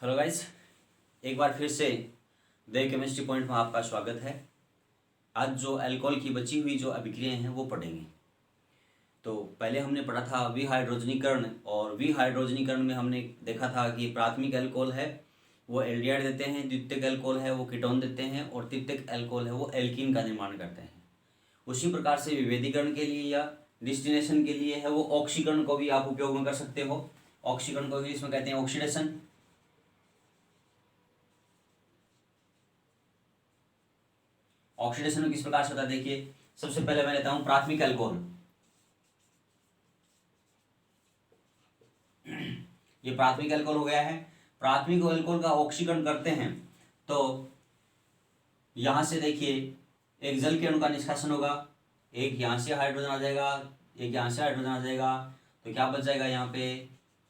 Hello guys, एक बार फिर से द केमिस्ट्री पॉइंट में आपका स्वागत है। आज जो अल्कोहल की बची हुई जो अभिक्रियाएं हैं वो पढ़ेंगे। तो पहले हमने पढ़ा था विहाइड्रोजनीकरण, और विहाइड्रोजनीकरण में हमने देखा था कि प्राथमिक अल्कोहल है वो एल्डिहाइड देते हैं, द्वितीयक अल्कोहल है वो कीटोन देते हैं, और तृतीयक अल्कोहल है वो एल्कीन का निर्माण करते हैं। उसी प्रकार से विभेदीकरण के लिए या डिस्टिलेशन के लिए है वो ऑक्सीकरण को भी आप उपयोग में कर सकते हो। ऑक्सीकरण को इंग्लिश में कहते हैं ऑक्सीडेशन। ऑक्सीडेशन किस प्रकार से होता है, देखिए सबसे पहले मैं लेता हूं प्राथमिक अल्कोहल। ये प्राथमिक अल्कोहल हो गया है। प्राथमिक अल्कोहल का ऑक्सीकरण करते हैं तो यहां से देखिए एक जल के अणु का निष्कासन होगा, एक यहां से हाइड्रोजन आ जाएगा, एक यहां से हाइड्रोजन आ जाएगा, तो क्या बच जाएगा यहाँ पे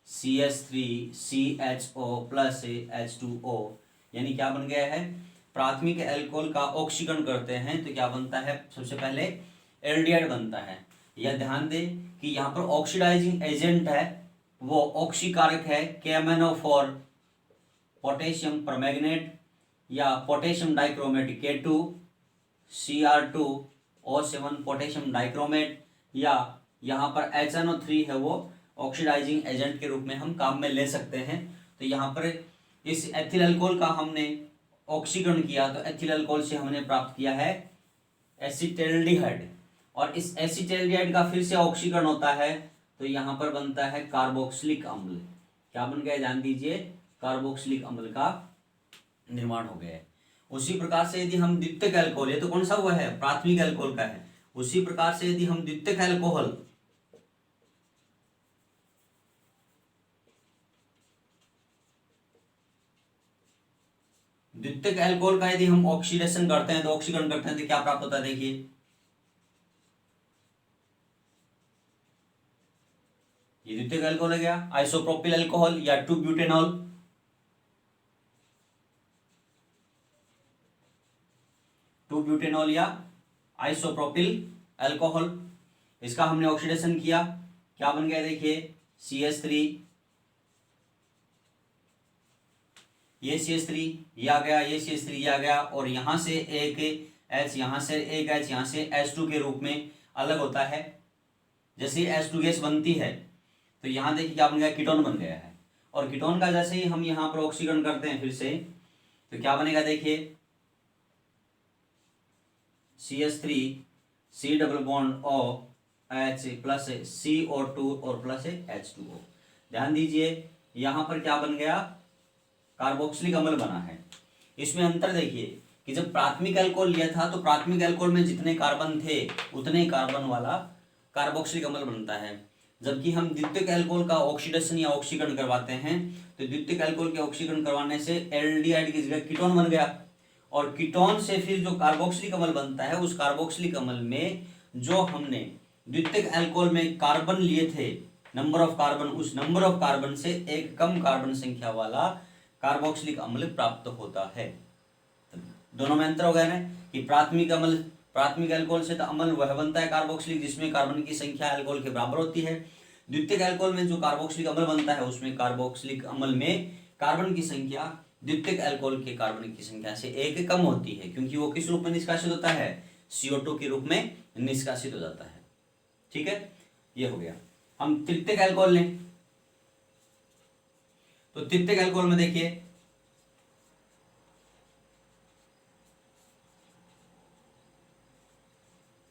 CH3CHO प्लस H2O, यानी क्या बन गया है, प्राथमिक अल्कोहल का ऑक्सीकरण करते हैं तो क्या बनता है, सबसे पहले एल्डिहाइड बनता है। यह ध्यान दें कि यहाँ पर ऑक्सीडाइजिंग एजेंट है वो ऑक्सीकारक है KMnO4 पोटेशियम परमैंगनेट या potassium dichromate K2Cr2O7 potassium dichromate, या यहाँ पर HNO3 है वो ऑक्सीडाइजिंग एजेंट के रूप में हम काम में ले सकते हैं। तो यहाँ पर इस एथिल अल्कोहल का हमने ऑक्सीकरण किया तो एथिल अल्कोहल से हमने प्राप्त किया है एसिटाल्डिहाइड, और इस एसिटाल्डिहाइड का फिर से ऑक्सीकरण होता है तो यहाँ पर बनता है कार्बोक्सिलिक अम्ल। क्या बन गया, ध्यान दीजिए, कार्बोक्सिलिक अम्ल का निर्माण हो गया है। उसी प्रकार से यदि हम द्वितीयक अल्कोहल, ये तो कौन सा हुआ है, प्राथमिक अल्कोहल का है, उसी प्रकार से यदि हम द्वितीयक अल्कोहल द्वितीयक अल्कोहल का यदि हम ऑक्सीडेशन करते हैं तो ऑक्सीकरण करते हैं तो क्या प्राप्त होता है, देखिए ये द्वितीयक अल्कोहल हो गया, आइसोप्रोपिल अल्कोहल या 2-ब्यूटेनॉल। 2-ब्यूटेनॉल या आइसोप्रोपिल अल्कोहल, इसका हमने ऑक्सीडेशन किया, क्या बन गया, देखिए CH3, ये CH3 ये आ गया, ये CH3 ये आ गया, और यहां से एक H, यहां से एक H, यहां से H2 के रूप में अलग होता है। जैसे H2 गैस बनती है तो यहां देखिए क्या बन गया, कीटोन बन गया है, और कीटोन का जैसे ही हम यहाँ पर ऑक्सीकरण करते हैं फिर से तो क्या बनेगा, देखिए CH3 C double bond OH plus CO2 और प्लस H2O। ध्यान दीजिए यहाँ पर क्या बन गया, कार्बोक्सिलिक अम्ल बना है। इसमें अंतर देखिए कि जब प्राथमिक अल्कोहल लिया था तो प्राथमिक अल्कोहल में जितने कार्बन थे उतने कार्बन वाला कार्बोक्सिलिक अम्ल बनता है, जबकि हम द्वितीयक अल्कोहल का ऑक्सीडेशन या ऑक्सीकरण करवाते हैं तो द्वितीयक अल्कोहल के ऑक्सीकरण करवाने से एल्डिहाइड की जगह कीटोन बन गया, और कीटोन से फिर जो कार्बोक्सिलिक अम्ल बनता है उस कार्बोक्सिलिक अम्ल में जो हमने द्वितीयक अल्कोहल में कार्बन लिए थे, नंबर ऑफ कार्बन, उस नंबर ऑफ कार्बन से एक कम कार्बन संख्या वाला कार्बोक्सिलिक अम्ल प्राप्त होता है। दोनों में अंतर हो गया ना कि प्राथमिक अल्कोहल से तो अम्ल वह बनता है कार्बोक्सिलिक जिसमें कार्बन की संख्या अल्कोहल के बराबर होती है। द्वितीयक अल्कोहल में जो कार्बोक्सिलिक अम्ल बनता है उसमें कार्बोक्सिलिक अम्ल में कार्बन की संख्या द्वितीयक अल्कोहल के कार्बन की संख्या से एक कम होती है, क्योंकि वो किस रूप में निष्कासित होता है, CO2 के रूप में निष्कासित हो जाता है। ठीक है, ये हो गया। हम तृतीयक अल्कोहल लें तो तृतीयक अल्कोहल में देखिए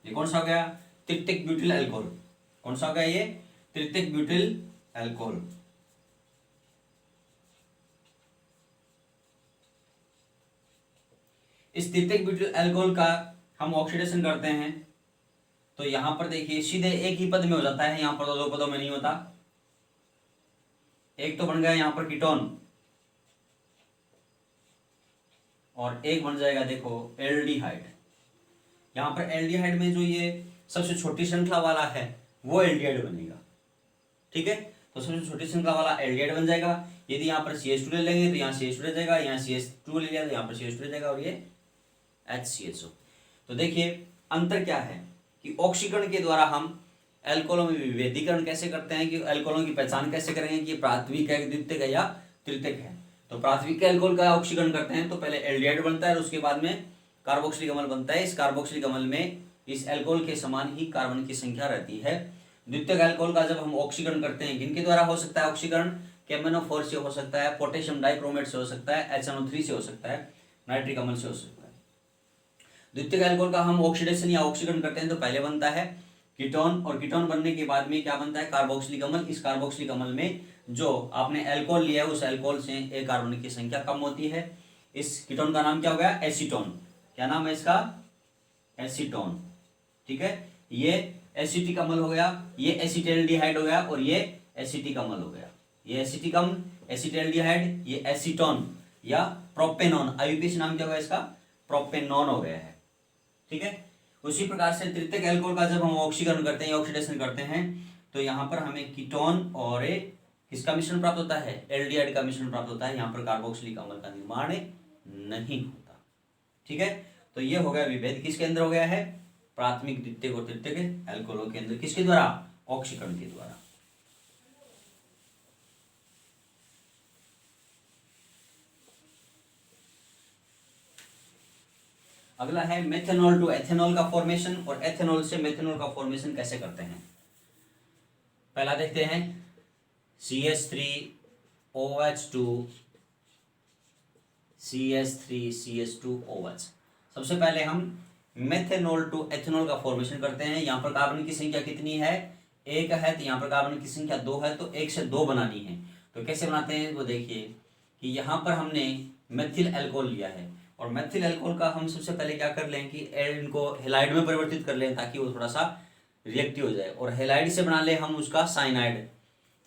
ये कौन सा हो गया, तृतीयक ब्यूटिल अल्कोहल। कौन सा हो गया ये, तृतीयक ब्यूटिल अल्कोहल। इस तृतीयक ब्यूटिल अल्कोहल का हम ऑक्सीडेशन करते हैं तो यहां पर देखिए सीधे एक ही पद में हो जाता है, यहां पर तो दो पदों में नहीं होता। एक तो बन गया यहां पर कीटोन और एक बन जाएगा देखो एल्डिहाइड। यहां पर एल्डिहाइड में जो ये सबसे छोटी श्रृंखला वाला है वो एल्डिहाइड बनेगा। ठीक है, तो सबसे छोटी श्रृंखला वाला एल्डिहाइड बन जाएगा। यदि यहाँ पर CH2 ले लेंगे तो यहाँ CH2 रह जाएगा, यहाँ CH2 ले लिया तो यहाँ पर CH2 रह जाएगा, और ये HCHO। तो देखिए अंतर क्या है कि ऑक्सीकरण के द्वारा हम अल्कोहलों में विभेदीकरण कैसे करते हैं, कि अल्कोहलों की पहचान कैसे करेंगे कि प्राथमिक है, द्वितीयक है या तृतीयक है। तो प्राथमिक अल्कोहल का ऑक्सीकरण करते हैं तो पहले एल्डिहाइड बनता है और उसके बाद में कार्बोक्सिलिक अम्ल बनता है। इस कार्बोक्सिलिक अम्ल में इस अल्कोहल के समान ही कार्बन की संख्या रहती है। द्वितीयक अल्कोहल का जब हम ऑक्सीकरण करते हैं, किनके द्वारा हो सकता है ऑक्सीकरण? KMnO4 से हो सकता है, पोटेशियम डाइक्रोमेट से हो सकता है, HNO3 से हो सकता है, नाइट्रिक अम्ल से हो सकता है। द्वितीयक अल्कोहल का हम ऑक्सीडेशन या ऑक्सीकरण करते हैं तो पहले बनता है कीटोन, और कीटोन बनने के बाद में क्या बनता है? कार्बोक्सिलिक अम्ल। इस कार्बोक्सिलिक अम्ल में जो आपने अल्कोहल लिया है उस अल्कोहल से एक कार्बन की संख्या कम होती है। इस कीटोन का नाम क्या हो गया? एसीटोन। क्या नाम है इसका? एसीटोन। ठीक है, ये एसिटिक अम्ल हो गया, ये एसिटाल्डिहाइड हो गया और ये एसिटिक अम्ल हो गया। ये एसिटिक अम्ल, एसिटाल्डिहाइड, ये एसीटोन या प्रोपेनॉन। आईयूपीएसी नाम क्या होगा इसका? प्रोपेनॉन हो गया है। ठीक है, उसी प्रकार से तृतीयक अल्कोहल का जब हम ऑक्सीकरण करते हैं, ऑक्सीडेशन करते हैं, तो यहाँ पर हमें कीटोन और किसका मिश्रण प्राप्त होता है? एल्डिहाइड का मिश्रण प्राप्त होता है। यहाँ पर कार्बोक्सिलिक अम्ल का निर्माण नहीं होता। ठीक है, तो ये हो गया विभेद। किसके अंदर हो गया है? प्राथमिक, द्वितीयक और तृतीयक अल्कोहलों के अंदर। किसके द्वारा? ऑक्सीकरण के द्वारा। अगला है मेथनॉल टू एथेनॉल का फॉर्मेशन, और एथेनॉल से मेथनॉल का फॉर्मेशन कैसे करते हैं। पहला देखते हैं CH3OH2 CH3CH2OH। सबसे पहले हम मेथनॉल टू एथेनॉल का फॉर्मेशन करते हैं। यहाँ पर कार्बन की संख्या कितनी है? 1 है, तो यहाँ पर कार्बन की संख्या 2 है, तो 1 से 2 बनानी है। तो कैसे बनाते हैं वो देखिए कि यहाँ पर हमने मेथिल अल्कोहल लिया है, और मेथिल अल्कोहल का हम सबसे पहले क्या कर लें कि इनको हेलाइड में परिवर्तित कर लें ताकि वो थोड़ा सा रिएक्टिव हो जाए, और हेलाइड से बना ले हम उसका साइनाइड।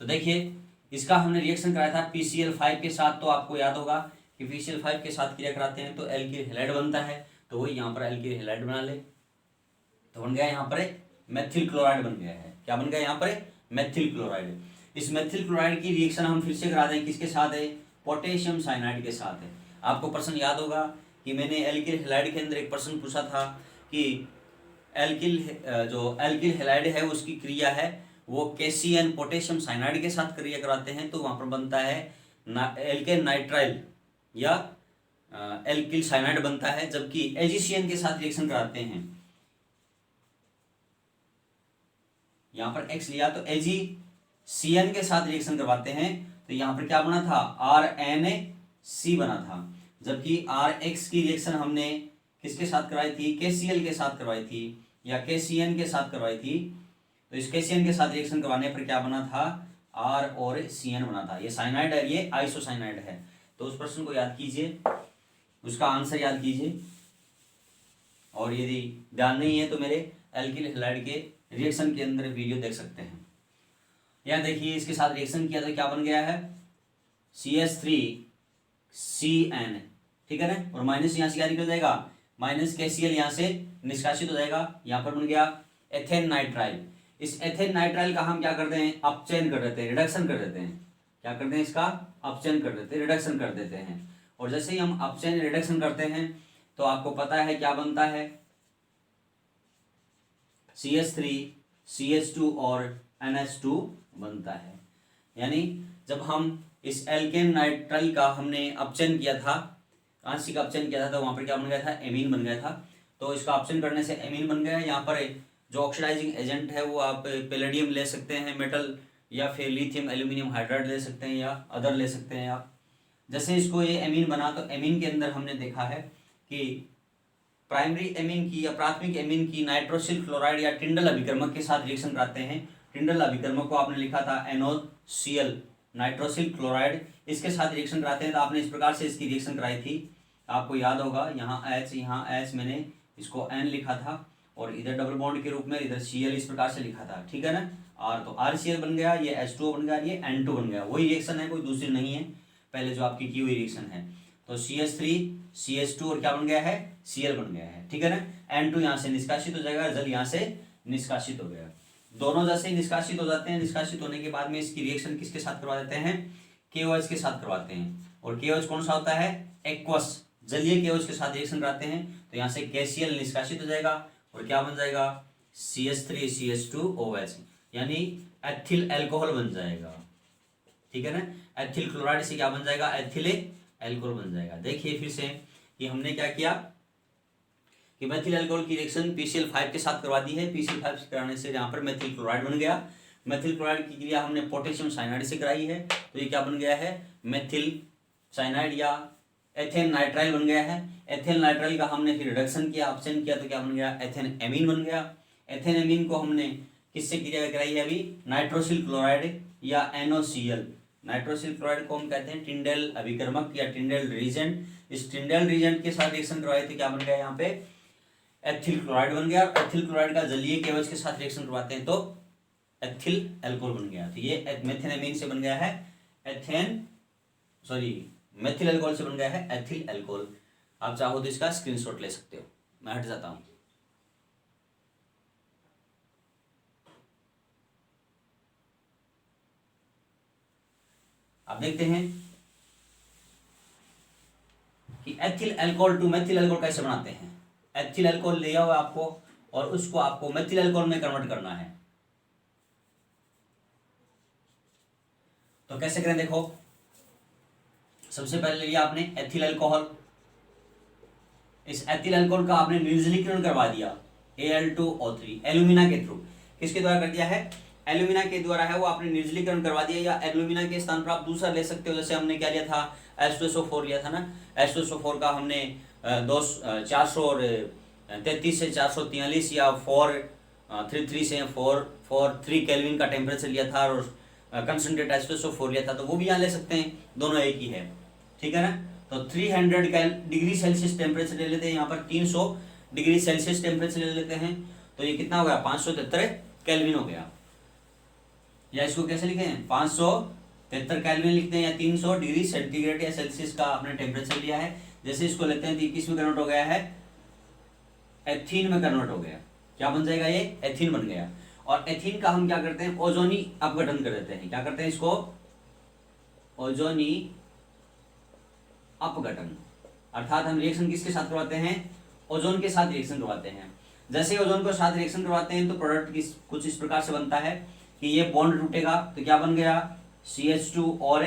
तो देखिए इसका हमने रिएक्शन कराया था PCl5 के साथ, तो आपको याद होगा कि PCl5 के साथ क्रिया कराते हैं तो एल्किल हेलाइड बनता है, तो वही यहाँ पर एल्किल हेलाइड बना ले, तो बन गया यहाँ पर मेथिल क्लोराइड बन गया है। क्या बन गया यहाँ पर? Methyl chloride. इस मेथिल क्लोराइड की रिएक्शन हम फिर से करा दें, किसके साथ है? पोटेशियम साइनाइड के साथ है। आपको प्रश्न याद होगा कि मैंने एल्किल हेलाइड के अंदर एक प्रश्न पूछा था कि जो एल्किल हेलाइड है उसकी क्रिया है वो KCN पोटेशियम साइनाइड के साथ क्रिया कराते हैं, तो वहां पर बनता है एल्केन नाइट्राइल या एल्किल साइनाइड बनता है, जबकि AgCN के साथ रिएक्शन कराते हैं, यहाँ पर X लिया तो AgCN के साथ रिएक्शन करवाते हैं, तो यहाँ पर क्या बना था? RNC बना था। जबकि RX की रिएक्शन हमने किसके साथ करवाई थी? KCl के साथ करवाई थी या KCN के साथ करवाई थी। तो इस KCN के साथ रिएक्शन करवाने पर क्या बना था? R और CN बना था। ये साइनाइड है, ये आइसोसाइनाइड है। तो उस प्रश्न को याद कीजिए, उसका आंसर याद कीजिए, और यदि ध्यान नहीं है तो मेरे एल्किल हेलाइड के रिएक्शन के अंदर वीडियो देख सकते हैं। यहाँ देखिए इसके साथ रिएक्शन किया तो क्या बन गया है? CH3CN। ठीक है ना, और माइनस यहाँ से क्या निकल जाएगा? माइनस KCl यहाँ से निष्कासित हो जाएगा। यहाँ पर बन गया एथेन नाइट्राइल। इस एथेन नाइट्राइल का हम क्या करते हैं? अपचयन कर देते हैं, रिडक्शन कर देते हैं। क्या करते हैं? इसका अपचयन कर देते हैं, रिडक्शन कर देते हैं। और जैसे ही हम अपचयन रिडक्शन करते हैं तो आपको पता है क्या बनता है? CH3CH2 और NH2 बनता है। यानी जब हम इस एल्केन नाइट्राइल का हमने अपचयन किया था, आंशिक अपचयन किया था, तो वहां पर क्या बन गया था? एमीन बन गया था। तो इसका अपचयन करने से एमीन बन गया। यहाँ पर जो ऑक्सीडाइजिंग एजेंट है वो आप पैलेडियम ले सकते हैं मेटल, या फिर लिथियम एल्यूमिनियम हाइड्राइड ले सकते हैं, या अदर ले सकते हैं आप। जैसे इसको ये एमीन बना, तो एमीन के अंदर हमने देखा है कि प्राइमरी एमीन की या प्राथमिक एमीन की नाइट्रोसिल क्लोराइड या टिंडल अभिकर्मक के साथ रिएक्शन कराते हैं। टिंडल अभिकर्मक को आपने लिखा था NOCl, नाइट्रोसिल क्लोराइड, इसके साथ रिएक्शन कराते हैं। तो आपने इस प्रकार से इसकी रिएक्शन कराई थी, आपको याद होगा। यहाँ H मैंने इसको N लिखा था, और इधर डबल बॉन्ड के रूप में इधर Cl इस प्रकार से लिखा था। ठीक है ना, R तो RCl बन गया, ये H2O बन गया, ये N2 बन गया। वही रिएक्शन है, कोई दूसरी नहीं है, पहले जो आपकी की हुई रिएक्शन है। तो CH3CH2 और क्या बन गया है? Cl बन गया है। ठीक है ना, N2 यहाँ से निष्कासित हो जाएगा, जल यहाँ से निष्कासित हो गया। दोनों जैसे ही निष्कासित हो जाते हैं, निष्कासित होने के बाद में इसकी रिएक्शन किसके साथ करवा देते हैं? KOH के साथ करवाते हैं। और KOH कौन सा होता है? एक्वस, जलीय KOH के साथ रिएक्शन कराते हैं, तो यहाँ से KCl निष्कासित हो जाएगा, और क्या बन जाएगा? CH3CH2OH, यानी एथिल अल्कोहल बन जाएगा। ठीक है ना। एथिल क्लोराइड से क्या बन जाएगा, एथिल एल्कोहल बन जाएगा। देखिए फिर से कि हमने क्या किया कि मेथिल एल्कोहल की रिएक्शन PCl5 के साथ करवा दी है। PCl5 से कराने से यहाँ पर मेथिल क्लोराइड बन गया। मेथिल क्लोराइड की क्रिया हमने पोटेशियम साइनाइड से कराई है, तो ये क्या बन गया है, मेथिल साइनाइड या एथेन नाइट्राइल बन गया है। एथेन नाइट्राइल का हमने फिर रिडक्शन किया, ऑप्शन किया, तो क्या बन गया, एथेन एमीन बन गया। एथेन एमीन को हमने किससे क्रिया कराई है अभी, नाइट्रोसिल क्लोराइड या NOCl। नाइट्रोसिल क्लोराइड को हम कहते हैं टिंडेल अभिकर्मक या टिंडेल रीजेंट। इस टिंडेल रीजेंट के साथ रिएक्शन करवाई तो क्या बन गया, यहाँ पे एथिल क्लोराइड बन गया। एथिल क्लोराइड का जलीय केवच के साथ रिएक्शन करवाते हैं तो एथिल एल्कोहल बन गया। तो ये मेथेनामीन से बन गया है मेथिल एल्कोहल से बन गया है एथिल एल्कोहल। आप चाहो तो इसका स्क्रीनशॉट ले सकते हो। मैं हट जाता हूं। आप देखते हैं कि ethyl alcohol to methyl alcohol कैसे बनाते हैं। एथिल एल्कोहल लिया हुआ आपको और उसको आपको मेथिल एल्कोहल में कन्वर्ट करना है। तो कैसे करें, देखो सबसे पहले लिया आपने एथिल अल्कोहल। इस एथिल अल्कोहल का आपने निर्जलीकरण करवा दिया Al2O3 एल्यूमिना के थ्रू। किसके द्वारा कर दिया है, एल्यूमिना के द्वारा है, वो आपने निर्जलीकरण करवा दिया। या एल्यूमिना के स्थान पर आप दूसरा ले सकते हो, जैसे हमने क्या लिया था, H2SO4 लिया था ना। H2SO4 का हमने 433 से 443 या 433 से 443 केल्विन का टेम्परेचर लिया था और कंसंट्रेट H2SO4 लिया था, तो वो भी यहाँ ले सकते हैं, दोनों एक ही है, ठीक है ना। तो 300 डिग्री सेल्सियस टेम्परेचर ले लेते हैं, यहाँ पर 300 डिग्री सेल्सियस टेम्परेचर ले लेते हैं, तो ये कितना हो गया, 573 केल्विन हो गया। या इसको कैसे लिखे हैं, 573 केल्विन लिखते हैं, या 300 डिग्री सेंटीग्रेड या सेल्सियस का आपने टेम्परेचर लिया है। जैसे इसको लेते हैं तो किस में कन्वर्ट हो गया है, एथीन में कन्वर्ट हो गया। क्या बन जाएगा, ये एथीन बन गया। और एथीन का हम क्या करते हैं, ओजोनी अपघटन कर देते हैं। क्या करते हैं इसको, ओजोनी अपघटन, अर्थात हम रिएक्शन किसके साथ करवाते हैं, ओजोन के साथ रिएक्शन करवाते हैं। जैसे ही ओजोन के साथ रिएक्शन करवाते हैं तो प्रोडक्ट कुछ इस प्रकार से बनता है कि ये बॉन्ड टूटेगा तो क्या बन गया, CH2 और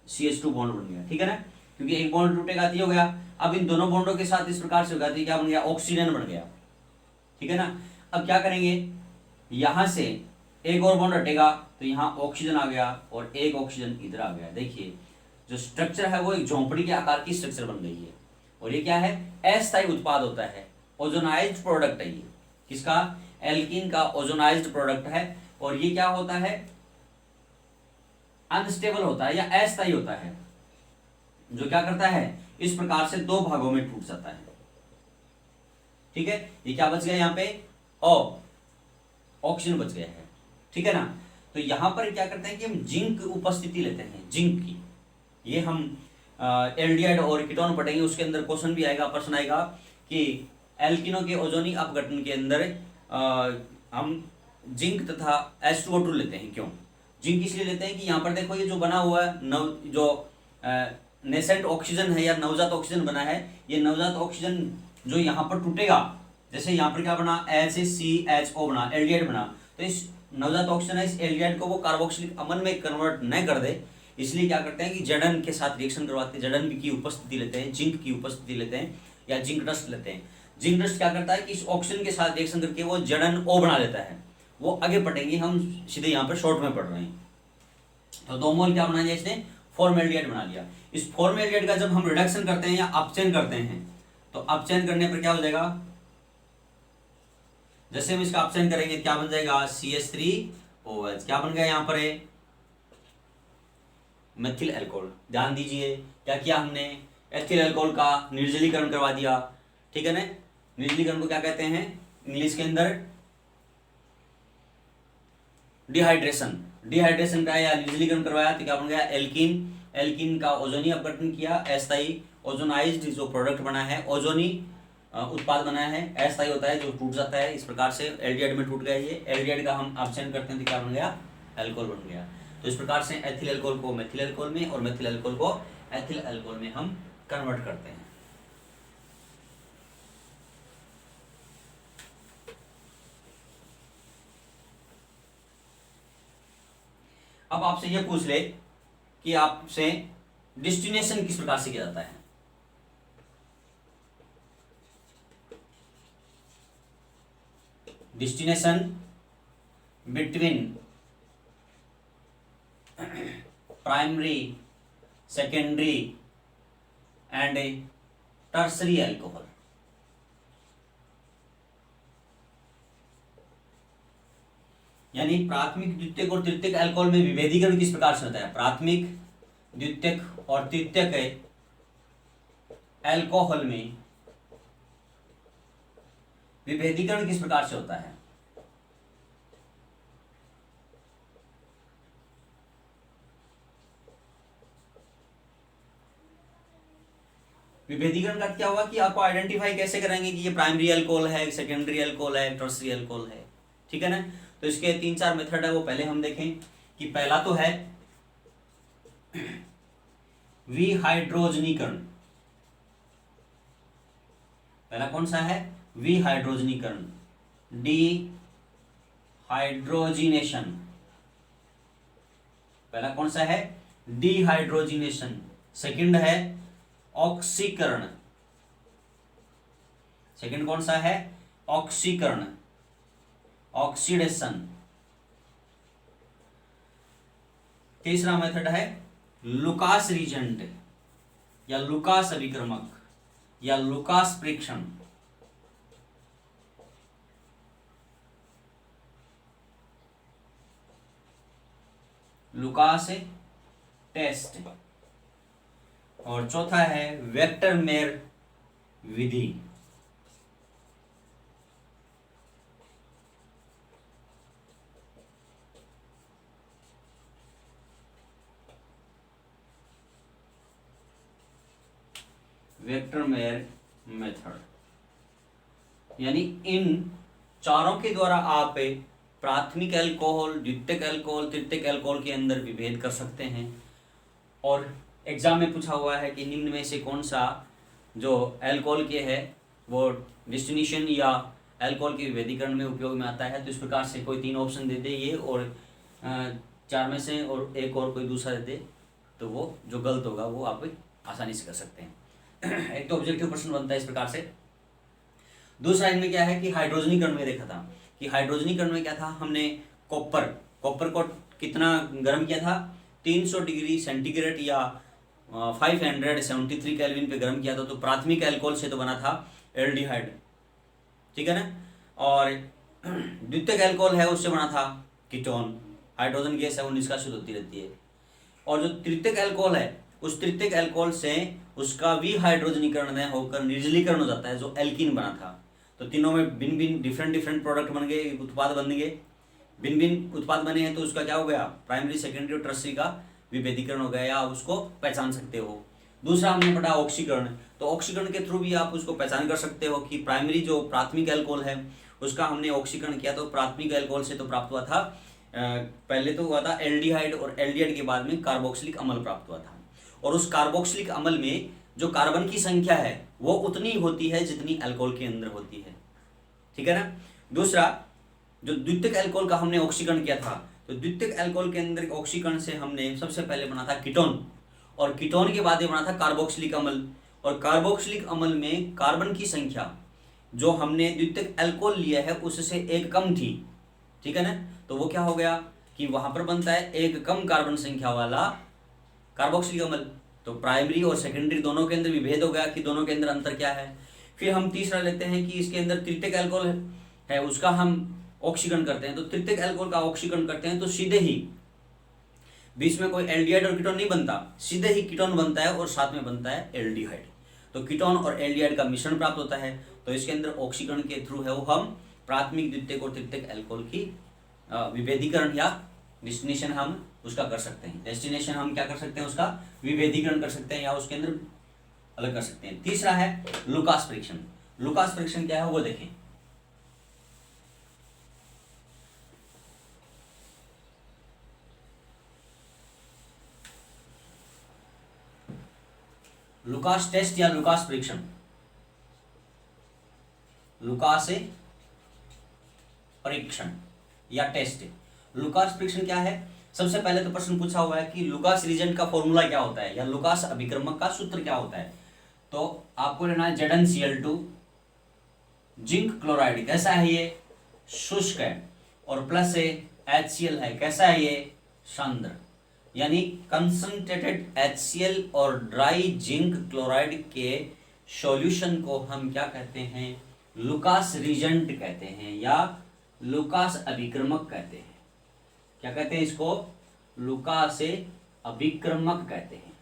CH2 बॉन्ड बन गया, ठीक है ना, क्योंकि एक बॉन्ड टूटेगा तो हो गया। अब इन दोनों बॉन्डों के साथ इस प्रकार से होगा तो क्या बन गया, ऑक्सीजन बन गया, ठीक है ना। अब क्या करेंगे, यहां से एक और बॉन्ड हटेगा तो यहाँ ऑक्सीजन आ गया और एक ऑक्सीजन इधर आ गया। देखिए जो स्ट्रक्चर है वो एक झोंपड़ी के आकार की स्ट्रक्चर बन गई है। और ये क्या है, अस्थायी उत्पाद होता है, ओजोनाइज्ड प्रोडक्ट है ये, किसका, एल्कीन का ओजोनाइज्ड प्रोडक्ट है। और ये क्या होता है, अनस्टेबल होता है या अस्थायी होता है, जो क्या करता है, इस प्रकार से दो भागों में टूट जाता है, ठीक है। ये क्या बच गया यहाँ पे, ऑक्सीजन बच गया है, ठीक है ना। तो यहां पर क्या करते हैं कि हम जिंक उपस्थिति लेते हैं, जिंक की। ये हम एल्डिहाइड और कीटोन पढ़ेंगे, उसके अंदर क्वेश्चन भी आएगा, प्रश्न आएगा कि एल्किनों के ओजोनी अपघटन के अंदर हम जिंक तथा H2O2 लेते हैं। क्यों जिंक इसलिए लेते हैं कि यहाँ पर देखो ये जो बना हुआ है जो नेसेंट ऑक्सीजन है या नवजात ऑक्सीजन बना है, ये नवजात ऑक्सीजन जो यहाँ पर टूटेगा, जैसे यहाँ पर क्या बना, HCHO बना, एल्डिहाइड बना, तो इस नवजात ऑक्सीजन है, इस एल्डिहाइड को वो कार्बोक्सिलिक अम्ल में कन्वर्ट न कर दे, इसलिए क्या करते हैं कि जड़न के साथ रिएक्शन करवाते हैं, जड़न की उपस्थिति लेते हैं, जिंक की उपस्थिति लेते हैं या जिंक डस्ट लेते हैं। जिंक डस्ट क्या करता है कि इस ऑक्सीजन के साथ रिएक्शन करके वो जड़न O बना लेता है। वो आगे पढ़ेंगे, हम सीधे यहाँ पर शॉर्ट में पढ़ रहे हैं। तो 2 मोल क्या बना दिया इसने, फॉर्मेल्डिहाइड बना लिया। इस फॉर्मेल्डिहाइड का जब हम रिडक्शन करते हैं या अपचयन करते हैं, तो अपचयन करने पर क्या हो जाएगा, जैसे हम इसका अपचयन करेंगे क्या बन जाएगा, CH3OH। क्या बन गया यहाँ पर है, मेथिल एल्कोहल। ध्यान दीजिए क्या किया हमने, एथिल एल्कोहल का निर्जलीकरण करवा दिया, ठीक है ना। निर्जलीकरण को क्या कहते हैं इंग्लिश के अंदर, डिहाइड्रेशन। डिहाइड्रेशन का या निर्जलीकरण करवाया तो क्या बन गया, एल्कीन। एल्कीन का ओजोनी अपघटन किया, अस्थायी ओजोनाइज्ड जो प्रोडक्ट बना है, ओजोनी उत्पाद बना है, अस्थायी होता है जो टूट जाता है, इस प्रकार से एल्डिहाइड में टूट गया। ये एल्डिहाइड का हम अपचयन करते हैं तो क्या बन गया, एल्कोहल बन गया। तो इस प्रकार से एथिल एल्कोहल को मेथिल एल्कोहल में और मेथिल एल्कोहल को एथिल एल्कोहल में हम कन्वर्ट करते हैं। अब आपसे ये पूछ ले कि आपसे डिस्टिनेशन किस प्रकार से किया जाता है। Destination between primary, secondary and tertiary alcohol. यानी प्राथमिक, द्वितीयक और तृतीयक अल्कोहल में विभेदीकरण किस प्रकार से होता है। प्राथमिक, द्वितीयक और तृतीयक अल्कोहल में विभेदीकरण किस प्रकार से होता है। विभेदीकरण का क्या हुआ कि आपको आइडेंटिफाई कैसे करेंगे कि ये प्राइमरी अल्कोहल है, सेकेंडरी अल्कोहल है, टर्सरी अल्कोहल है, ठीक है ना। तो इसके 3-4 मेथड है, वो पहले हम देखें कि पहला तो है विहाइड्रोजनीकरण। पहला कौन सा है, विहाइड्रोजनीकरण, डी हाइड्रोजिनेशन। पहला कौन सा है, डिहाइड्रोजिनेशन। सेकंड है ऑक्सीकरण। सेकंड कौन सा है, ऑक्सीकरण, ऑक्सीडेशन। तीसरा मेथड है लुकास रीजेंट या लुकास अभिक्रमक या लुकास परीक्षण। Lucas test. और चौथा है वेक्टर मेयर विधि। वेक्टर मेयर मेथड, यानी इन चारों के द्वारा आप प्राथमिक अल्कोहल, द्वितीयक अल्कोहल, तृतीयक अल्कोहल के अंदर विभेद कर सकते हैं। और एग्जाम में पूछा हुआ है कि निम्न में से कौन सा जो अल्कोहल के है वो डिस्टिनेशन या अल्कोहल के विभेदीकरण में उपयोग में आता है। तो इस प्रकार से कोई 3 ऑप्शन दे दे ये, और 4 में से और एक और कोई दूसरा दे दे, तो वो जो गलत होगा वो आप आसानी से कर सकते हैं। एक तो ऑब्जेक्टिव प्रश्न बनता है इस प्रकार से। दूसरा इनमें क्या है कि हाइड्रोजनीकरण में देखा था कि हाइड्रोजनीकरण में क्या था, हमने कॉपर को कितना गर्म किया था, 300 डिग्री सेंटीग्रेड या 573 केल्विन पे गर्म किया था। तो प्राथमिक अल्कोहल से तो बना था एल्डिहाइड, ठीक है ना। और द्वितीयक अल्कोहल है उससे बना था कीटोन, हाइड्रोजन गैस है वो निष्कासित होती रहती है। और जो तृतीयक अल्कोहल है उस तृतीयक अल्कोहल से उसका विहाइड्रोजनीकरण होकर निर्जलीकरण हो जाता है, जो एल्कीन बना था। तो तीनों में भिन्न भिन्न डिफरेंट प्रोडक्ट बन गए, उत्पाद बन गए, भिन्न भिन्न उत्पाद बने हैं। तो उसका क्या हो गया, प्राइमरी, सेकेंडरी और टर्सरी का विभेदीकरण हो गया, या आप उसको पहचान सकते हो। दूसरा हमने पढ़ा ऑक्सीकरण। तो ऑक्सीकरण के थ्रू भी आप उसको पहचान कर सकते हो कि प्राइमरी जो प्राथमिक अल्कोहल है उसका हमने ऑक्सीकरण किया। तो प्राथमिक अल्कोहल से तो प्राप्त हुआ था, पहले तो हुआ था एल्डिहाइड, और एल्डिहाइड के बाद में कार्बोक्सिलिक अम्ल प्राप्त हुआ था। और उस कार्बोक्सिलिक अम्ल में जो कार्बन की संख्या है वो उतनी होती है जितनी अल्कोहल के अंदर होती है, ठीक है ना। दूसरा जो द्वितीयक अल्कोहल का हमने ऑक्सीकरण किया था, तो द्वितीयक अल्कोहल के अंदर ऑक्सीकरण से हमने सबसे पहले बना था कीटोन, और कीटोन के बाद ये बना था कार्बोक्सिलिक अम्ल। और कार्बोक्सिलिक अम्ल में कार्बन की संख्या जो हमने द्वितीयक अल्कोहल लिया है उससे एक कम थी, ठीक है ना। तो वो क्या हो गया कि वहां पर बनता है एक कम कार्बन संख्या वाला कार्बोक्सिलिक अम्ल। तो प्राइमरी और सेकेंडरी दोनों के अंदर विभेद हो गया कि दोनों के अंदर अंतर क्या है। फिर हम तीसरा लेते हैं कि इसके अंदर तृतीयक अल्कोहल है उसका हम ऑक्सीकरण करते हैं। तो तृतीयक अल्कोहल का ऑक्सीकरण करते हैं तो सीधे ही बीच में कोई एल्डिहाइड और कीटोन नहीं बनता, सीधे ही कीटोन बनता है और साथ में बनता है एल्डिहाइड। तो कीटोन और एल्डिहाइड का मिश्रण प्राप्त होता है। तो इसके अंदर ऑक्सीकरण के थ्रू है वो हम प्राथमिक, द्वितीयक और तृतीयक अल्कोहल की विभेदीकरण या डिस्टिनेशन हम उसका कर सकते हैं। डेस्टिनेशन हम क्या कर सकते हैं, उसका विभेदीकरण कर सकते हैं या उसके अंदर अलग कर सकते हैं। तीसरा है लुकास परीक्षण। लुकास परीक्षण क्या है वो देखें। लुकास टेस्ट या लुकास परीक्षण, लुकास परीक्षण या टेस्ट। लुकास परीक्षण क्या है, सबसे पहले तो प्रश्न पूछा हुआ है कि लुकास रीजेंट का फॉर्मूला क्या होता है या लुकास अभिक्रमक का सूत्र क्या होता है। तो आपको लेना है ZnCl2 जिंक क्लोराइड, कैसा है ये, शुष्क है, और प्लस से HCl है, कैसा है ये, सांद्र। यानी कंसंट्रेटेड HCl और ड्राई जिंक क्लोराइड के सॉल्यूशन को हम क्या कहते हैं, लुकास रीजेंट कहते हैं या लुकास अभिक्रमक कहते हैं। क्या कहते हैं इसको, लुकास अभिक्रमक कहते हैं।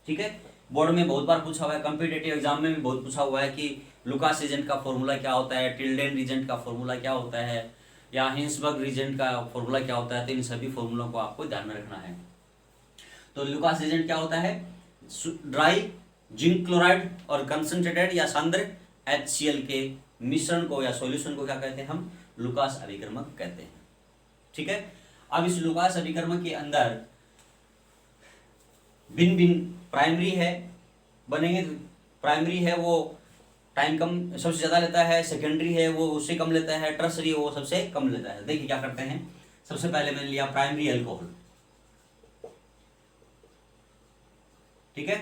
ठीक है, बोर्ड में बहुत बार पूछा हुआ है, कॉम्पिटिटिव एग्जाम में भी बहुत पूछा हुआ है कि लुकास रीजेंट का फॉर्मूला क्या होता है, टिल्डेन रीजेंट का फॉर्मूला क्या होता है, या हिंसबर्ग रीजेंट का फॉर्मूला क्या होता है। तो इन सभी फॉर्मूलों को आपको ध्यान में रखना है। तो लुकास रीजेंट क्या होता है, ड्राई जिंक क्लोराइड और कंसंट्रेटेड या सांद्र HCl के मिश्रण को या सॉल्यूशन को क्या कहते हैं, हम लुकास अभिक्रमक कहते हैं। ठीक है, अब इस लुकास अभिक्रमक के अंदर भिन्न भिन्न प्राइमरी है बनेंगे। प्राइमरी है वो टाइम कम सबसे ज्यादा लेता है, सेकेंडरी है वो उससे कम लेता है, टर्सरी वो सबसे कम लेता है। देखिए क्या करते हैं, सबसे पहले मैंने लिया प्राइमरी अल्कोहल। ठीक है,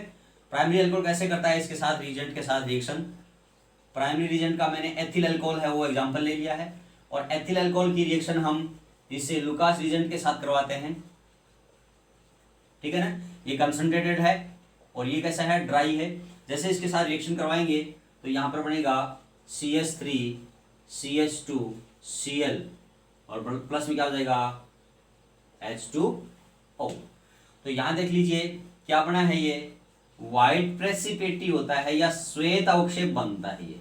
प्राइमरी अल्कोहल कैसे करता है, इसके साथ रीजेंट के साथ रिएक्शन। प्राइमरी रीजेंट का मैंने एथिल अल्कोहल है वो एग्जांपल ले लिया है, और एथिल अल्कोहल की रिएक्शन हम इससे लुकास रीजेंट के साथ करवाते हैं। ठीक है ना, ये कंसंट्रेटेड है और ये कैसा है, ड्राई है। जैसे इसके साथ रिएक्शन करवाएंगे तो यहाँ पर बनेगा CH3 CH2 Cl और प्लस में क्या हो जाएगा, H2O। तो यहाँ देख लीजिए क्या बना है, ये व्हाइट प्रेसिपिटी होता है या श्वेत अवक्षेप बनता है। ये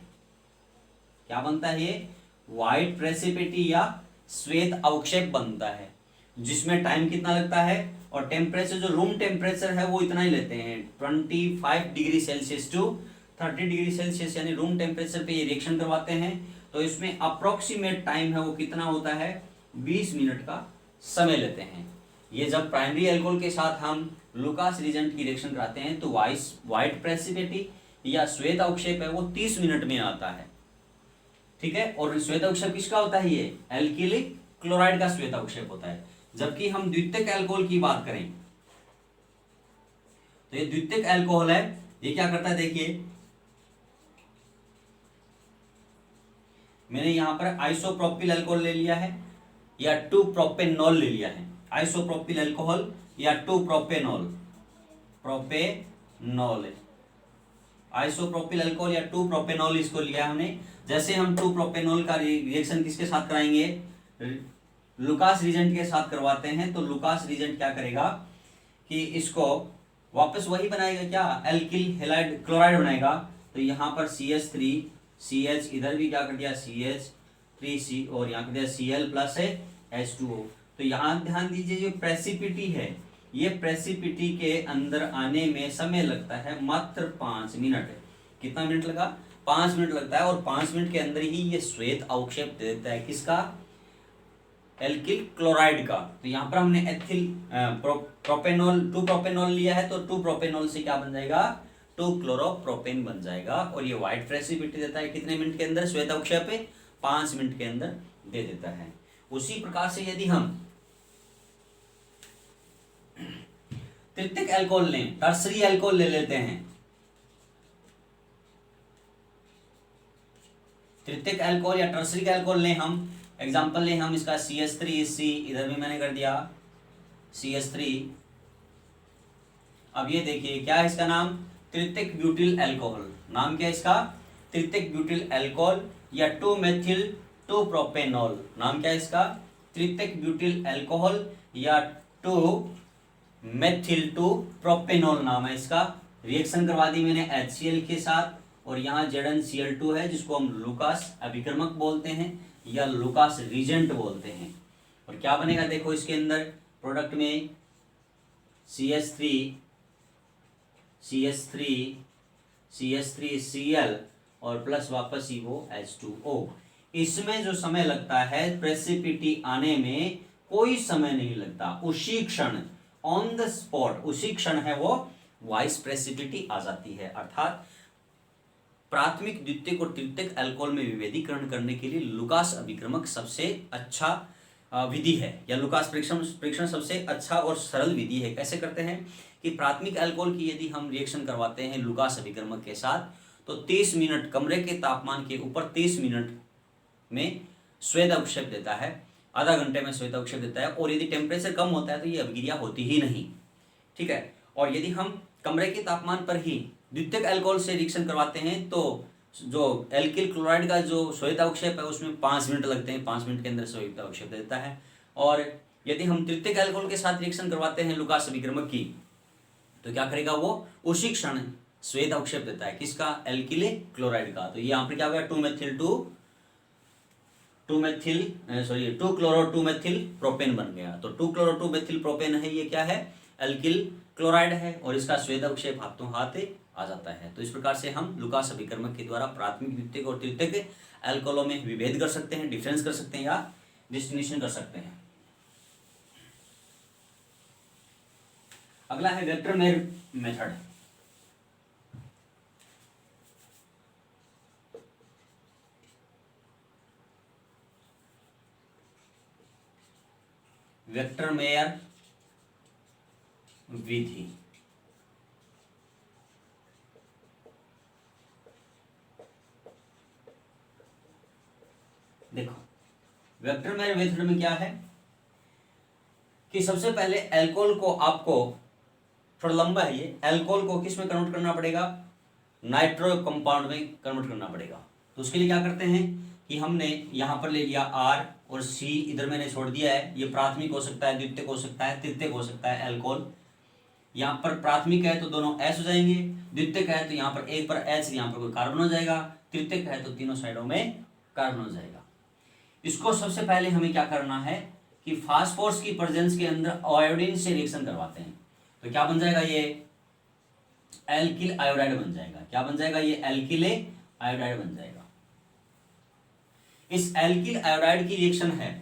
क्या बनता है, ये व्हाइट प्रेसिपिटी या श्वेत अवक्षेप बनता है, जिसमें टाइम कितना लगता है और टेम्परेचर जो रूम टेम्परेचर है वो इतना ही लेते हैं, 25 degree Celsius to 30 degree Celsius, यानी रूम टेम्परेचर पे ये रिएक्शन करवाते हैं। तो इसमें अप्रोक्सीमेट टाइम है वो कितना होता है, 20 मिनट का समय लेते हैं। ये जब प्राइमरी अल्कोहल के साथ हम लुकास रीजेंट की रिएक्शन कराते हैं तो व्हाइट प्रेसिपिटी या श्वेत अवक्षेप है वो 30 मिनट में आता है। ठीक है, और श्वेत अवक्षेप किसका होता है, ये एल्किलिक क्लोराइड का श्वेत अवक्षेप होता है। जबकि हम द्वितीयक अल्कोहल की बात करें तो ये द्वितीयक अल्कोहल है, ये क्या करता है, देखिए मैंने यहां पर आइसोप्रोपिल अल्कोहल ले लिया है या 2-प्रोपेनॉल ले लिया है। आइसोप्रोपिल अल्कोहल या 2-प्रोपेनॉल, प्रोपेनॉल, आइसोप्रोपिल अल्कोहल या 2-प्रोपेनॉल इसको लिया हमने। जैसे हम 2-प्रोपेनॉल का रिएक्शन किसके साथ कराएंगे, लुकास रीजेंट के साथ करवाते हैं। तो लुकास रीजेंट क्या करेगा कि इसको वापस वही बनाएगा, क्या, एल्किल हैलाइड क्लोराइड बनाएगा। तो यहाँ पर CH3 CH, इधर भी क्या कर दिया CH3C और यहाँ कर दिया Cl प्लस है H2O। तो यहाँ ध्यान दीजिए जो प्रेसिपिटी है, ये प्रेसिपिटी के अंदर आने में समय लगता है मात्र 5 मिनट। कितना मिनट लगा, 5 मिनट लगता है, और 5 मिनट के अंदर ही ये श्वेत अवक्षेप दे देता है, किसका, एल्किल क्लोराइड का। तो यहाँ पर हमने एथिल प्रोपेनॉल 2-प्रोपेनॉल लिया है, तो 2-प्रोपेनॉल से क्या बन जाएगा, 2-क्लोरोप्रोपेन बन जाएगा। और ये व्हाइट प्रेसिपिटी देता है कितने मिनट के अंदर, श्वेत अवक्षेप 5 मिनट के अंदर दे देता है। उसी प्रकार से यदि हम तृतीयक अल्कोहल लें, टर्सरी अल्कोहल ले लेते हैं, तृतीयक अल्कोहल या टर्सरी अल्कोहल लें हम, एग्जांपल लें हम इसका CH3C, इधर भी मैंने कर दिया CH3। अब ये देखिए क्या है इसका नाम, तृतीयक ब्यूटिल अल्कोहल। नाम क्या है इसका, तृतीयक ब्यूटिल अल्कोहल या 2-मेथिल 2-प्रोपेनॉल। नाम क्या है इसका, तृतीयक ब्यूटिल अल्कोहल या 2-मेथिल 2-प्रोपेनॉल नाम है इसका। रिएक्शन करवा दी मैंने HCl के साथ, और यहाँ ZnCl2 है जिसको हम लुकास अभिक्रमक बोलते हैं या लुकास रीजेंट बोलते हैं। और क्या बनेगा देखो इसके अंदर प्रोडक्ट में CH3 CH3Cl और प्लस वापस ही वो H2O। इसमें जो समय लगता है प्रेसिपिटी आने में कोई समय नहीं लगता, उसी क्षण ऑन द स्पॉट, उसी क्षण है वो वाइस प्रेसिपिटी आ जाती है। अर्थात प्राथमिक, द्वितीयक और तृतीयक अल्कोहल में विभेदीकरण करने के लिए लुकास अभिक्रमक सबसे अच्छा विधि है, या लुकास परीक्षण सबसे अच्छा और सरल विधि है। कैसे करते हैं कि प्राथमिक अल्कोहल की यदि हम रिएक्शन करवाते हैं लुकास अभिकर्मक के साथ, तो 30 मिनट कमरे के तापमान के ऊपर 30 मिनट में श्वेत अवक्षेप देता है, आधा घंटे में श्वेत अवक्षेप देता है, और यदि टेम्परेचर कम होता है तो ये अभिक्रिया होती ही नहीं। ठीक है। और यदि हम कमरे के तापमान पर ही द्वितीयक अल्कोहल से रिएक्शन करवाते हैं तो जो एल्किल क्लोराइड का जो श्वेत अवक्षेप है उसमें 5 मिनट लगते हैं, 5 मिनट के अंदर श्वेत अवक्षेप देता है। और यदि हम तृतीयक अल्कोहल के साथ रिएक्शन करवाते हैं लुकास अभिकर्मक की, तो क्या करेगा वो उसी क्षण श्वेत अवक्षेप देता है, किसका? एल्किल क्लोराइड का। तो यहाँ पर क्या होगा? 2 क्लोरो 2 मेथिल प्रोपेन बन गया। तो 2 क्लोरो 2 मेथिल प्रोपेन है, ये क्या है? एल्किल क्लोराइड है, और इसका श्वेत अवक्षेप हाथों हाथ आ जाता है। तो इस प्रकार से हम लुकास अभिकर्मक के द्वारा प्राथमिक, द्वितीयक और तृतीयक अल्कोहलों में विभेद कर सकते हैं, डिफरेंस कर सकते हैं, या डिस्टिंक्शन कर सकते हैं। अगला है vector mayor method. Vector mayor विधि। देखो, वेक्टर मेयर मेथड में क्या है कि सबसे पहले अल्कोहल को आपको, थोड़ा लंबा है ये, अल्कोहल को किस में कन्वर्ट करना पड़ेगा? नाइट्रो कंपाउंड में कन्वर्ट करना पड़ेगा। तो उसके लिए क्या करते हैं कि हमने यहाँ पर ले लिया R और C, इधर मैंने छोड़ दिया है। ये प्राथमिक हो सकता है, द्वितीयक हो सकता है, तृतीयक हो सकता है अल्कोहल। यहाँ पर प्राथमिक है तो दोनों S हो जाएंगे, द्वितीयक है तो यहाँ पर एक पर H, यहाँ पर कोई कार्बन हो जाएगा, तृतीयक है तो तीनों साइडों में कार्बन हो जाएगा। इसको सबसे पहले हमें क्या करना है कि फास्फोरस की प्रेजेंस के अंदर आयोडीन से रिएक्शन करवाते हैं। तो क्या बन जाएगा? ये एल्किल आयोडाइड बन जाएगा। क्या बन जाएगा? ये एल्किल आयोडाइड बन जाएगा। इस एल्किल आयोडाइड की रिएक्शन है,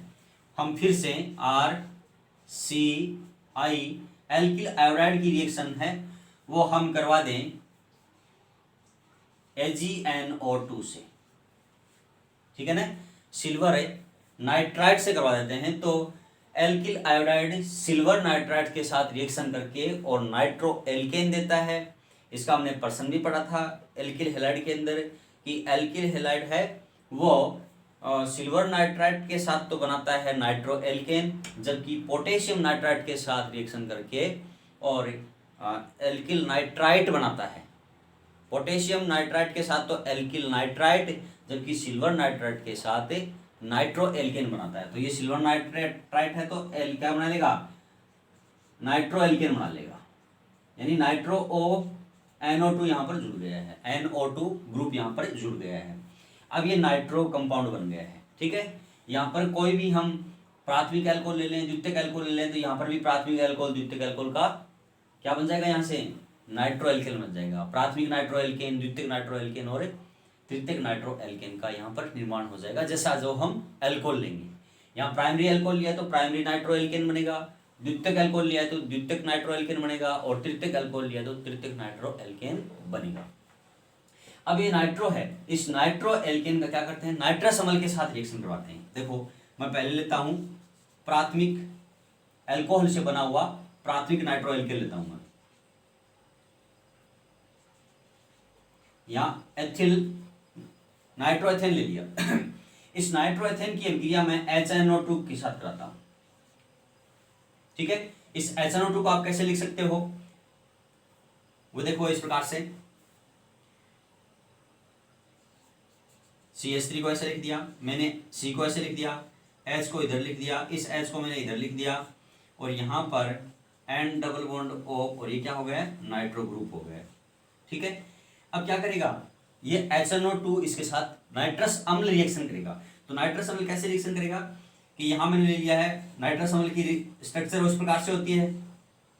हम फिर से RCI एल्किल आयोडाइड की रिएक्शन है, वो हम करवा दें AgNO2 से। ठीक है ना? सिल्वर नाइट्राइट से करवा देते हैं। तो एल्किल आयोडाइड सिल्वर नाइट्राइट के साथ रिएक्शन करके और नाइट्रो एल्केन देता है। इसका हमने पर्सन भी पढ़ा था एल्किल हैलाइड के अंदर कि एल्किल हैलाइड है वो सिल्वर नाइट्राइट के साथ तो बनाता है नाइट्रो एल्केन, जबकि पोटेशियम नाइट्राइट के साथ रिएक्शन करके और एल्किल नाइट्राइट बनाता है। पोटेशियम नाइट्राइट के साथ तो एल्किल नाइट्राइट, जबकि सिल्वर नाइट्राइट के साथ नाइट्रो एल्केन बनाता है। तो ये सिल्वर नाइट्राइट है तो क्या बना लेगा? नाइट्रो एल्केन बना लेगा, यानी नाइट्रो NO2 यहाँ पर जुड़ गया है, NO2 ग्रुप यहाँ पर जुड़ गया है। अब ये नाइट्रो कंपाउंड बन गया है। ठीक है। यहाँ पर कोई भी हम प्राथमिक अल्कोहल ले लें, द्वितीयक अल्कोहल ले लें, तो यहाँ पर भी प्राथमिक अल्कोहल द्वितीयक अल्कोहल का क्या बन जाएगा? यहाँ से नाइट्रो एल्केन बन जाएगा। प्राथमिक नाइट्रो एल्केन, द्वितीयक नाइट्रो एल्केन और तृतीयक नाइट्रो एल्केन का यहाँ पर निर्माण हो जाएगा, जैसा जो हम अल्कोहल लेंगे। यहाँ प्राइमरी अल्कोहल लिया तो प्राइमरी नाइट्रो एल्केन बनेगा, द्वितीयक अल्कोहल लिया तो द्वितीयक नाइट्रो एल्केन बनेगा, और तृतीयक अल्कोहल लिया तो तृतीयक नाइट्रो एल्केन बनेगा। अब ये नाइट्रो है, इस नाइट्रो एल्केन का क्या करते हैं? नाइट्रस अम्ल के साथ रिएक्शन करवाते हैं। देखो, मैं पहले लेता हूं प्राथमिक अल्कोहल से बना हुआ प्राथमिक नाइट्रो एल्केन लेता हूं मैं। यहाँ एथिल नाइट्रोएथेन ले लिया। इस नाइट्रोएथेन की अभिक्रिया मैं HNO2 के साथ कराता हूं। ठीक है। इस HNO2 को आप कैसे लिख सकते हो? वो देखो इस प्रकार से, CH3 को ऐसे लिख दिया मैंने, C को ऐसे लिख दिया, H को इधर लिख दिया, इस H को मैंने इधर लिख दिया, और यहाँ पर N डबल बॉन्ड O, और ये क्या हो गया? नाइट्रो ग्रुप हो गया। ठीक है। अब क्या करेगा? ये HNO2 इसके साथ नाइट्रस अम्ल रिएक्शन करेगा। तो नाइट्रस अम्ल कैसे रिएक्शन करेगा कि यहाँ मैंने ले लिया है, नाइट्रस अम्ल की स्ट्रक्चर उस प्रकार से होती है।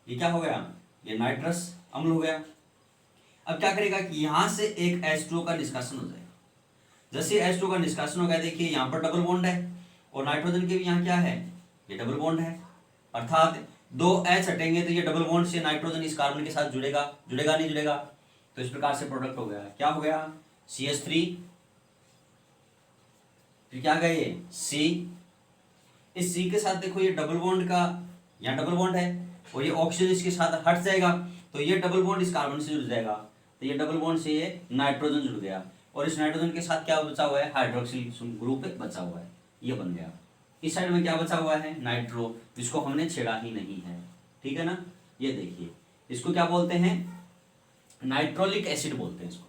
ये क्या हो गया? ये नाइट्रस अम्ल हो गया। अब क्या करेगा कि यहाँ से एक H2O का निष्कासन हो जाएगा। जैसे H2O का निष्कासन हो गया, देखिए यहाँ पर डबल बॉन्ड है, और नाइट्रोजन के भी यहाँ क्या है? ये डबल बॉन्ड है, अर्थात 2 H हटेंगे तो ये डबल बॉन्ड से नाइट्रोजन इस कार्बन के साथ जुड़ेगा, जुड़ेगा नहीं जुड़ेगा? तो इस प्रकार से प्रोडक्ट हो गया। क्या हो गया? CH3, फिर क्या गया? ये C, इस सी के साथ देखो ये डबल बॉन्ड का, यहाँ डबल बॉन्ड है और ये ऑक्सीजन इसके साथ हट जाएगा, तो ये डबल बॉन्ड इस कार्बन से जुड़ जाएगा, तो ये डबल बॉन्ड से ये नाइट्रोजन जुड़ गया और इस नाइट्रोजन के साथ क्या बचा हुआ है, हाइड्रोक्सिल ग्रुप बचा हुआ है, ये बन गया। इस साइड में क्या बचा हुआ है, नाइट्रो, जिसको हमने छेड़ा ही नहीं है, ठीक है ना। ये देखिए इसको क्या बोलते हैं, नाइट्रोलिक एसिड बोलते हैं इसको,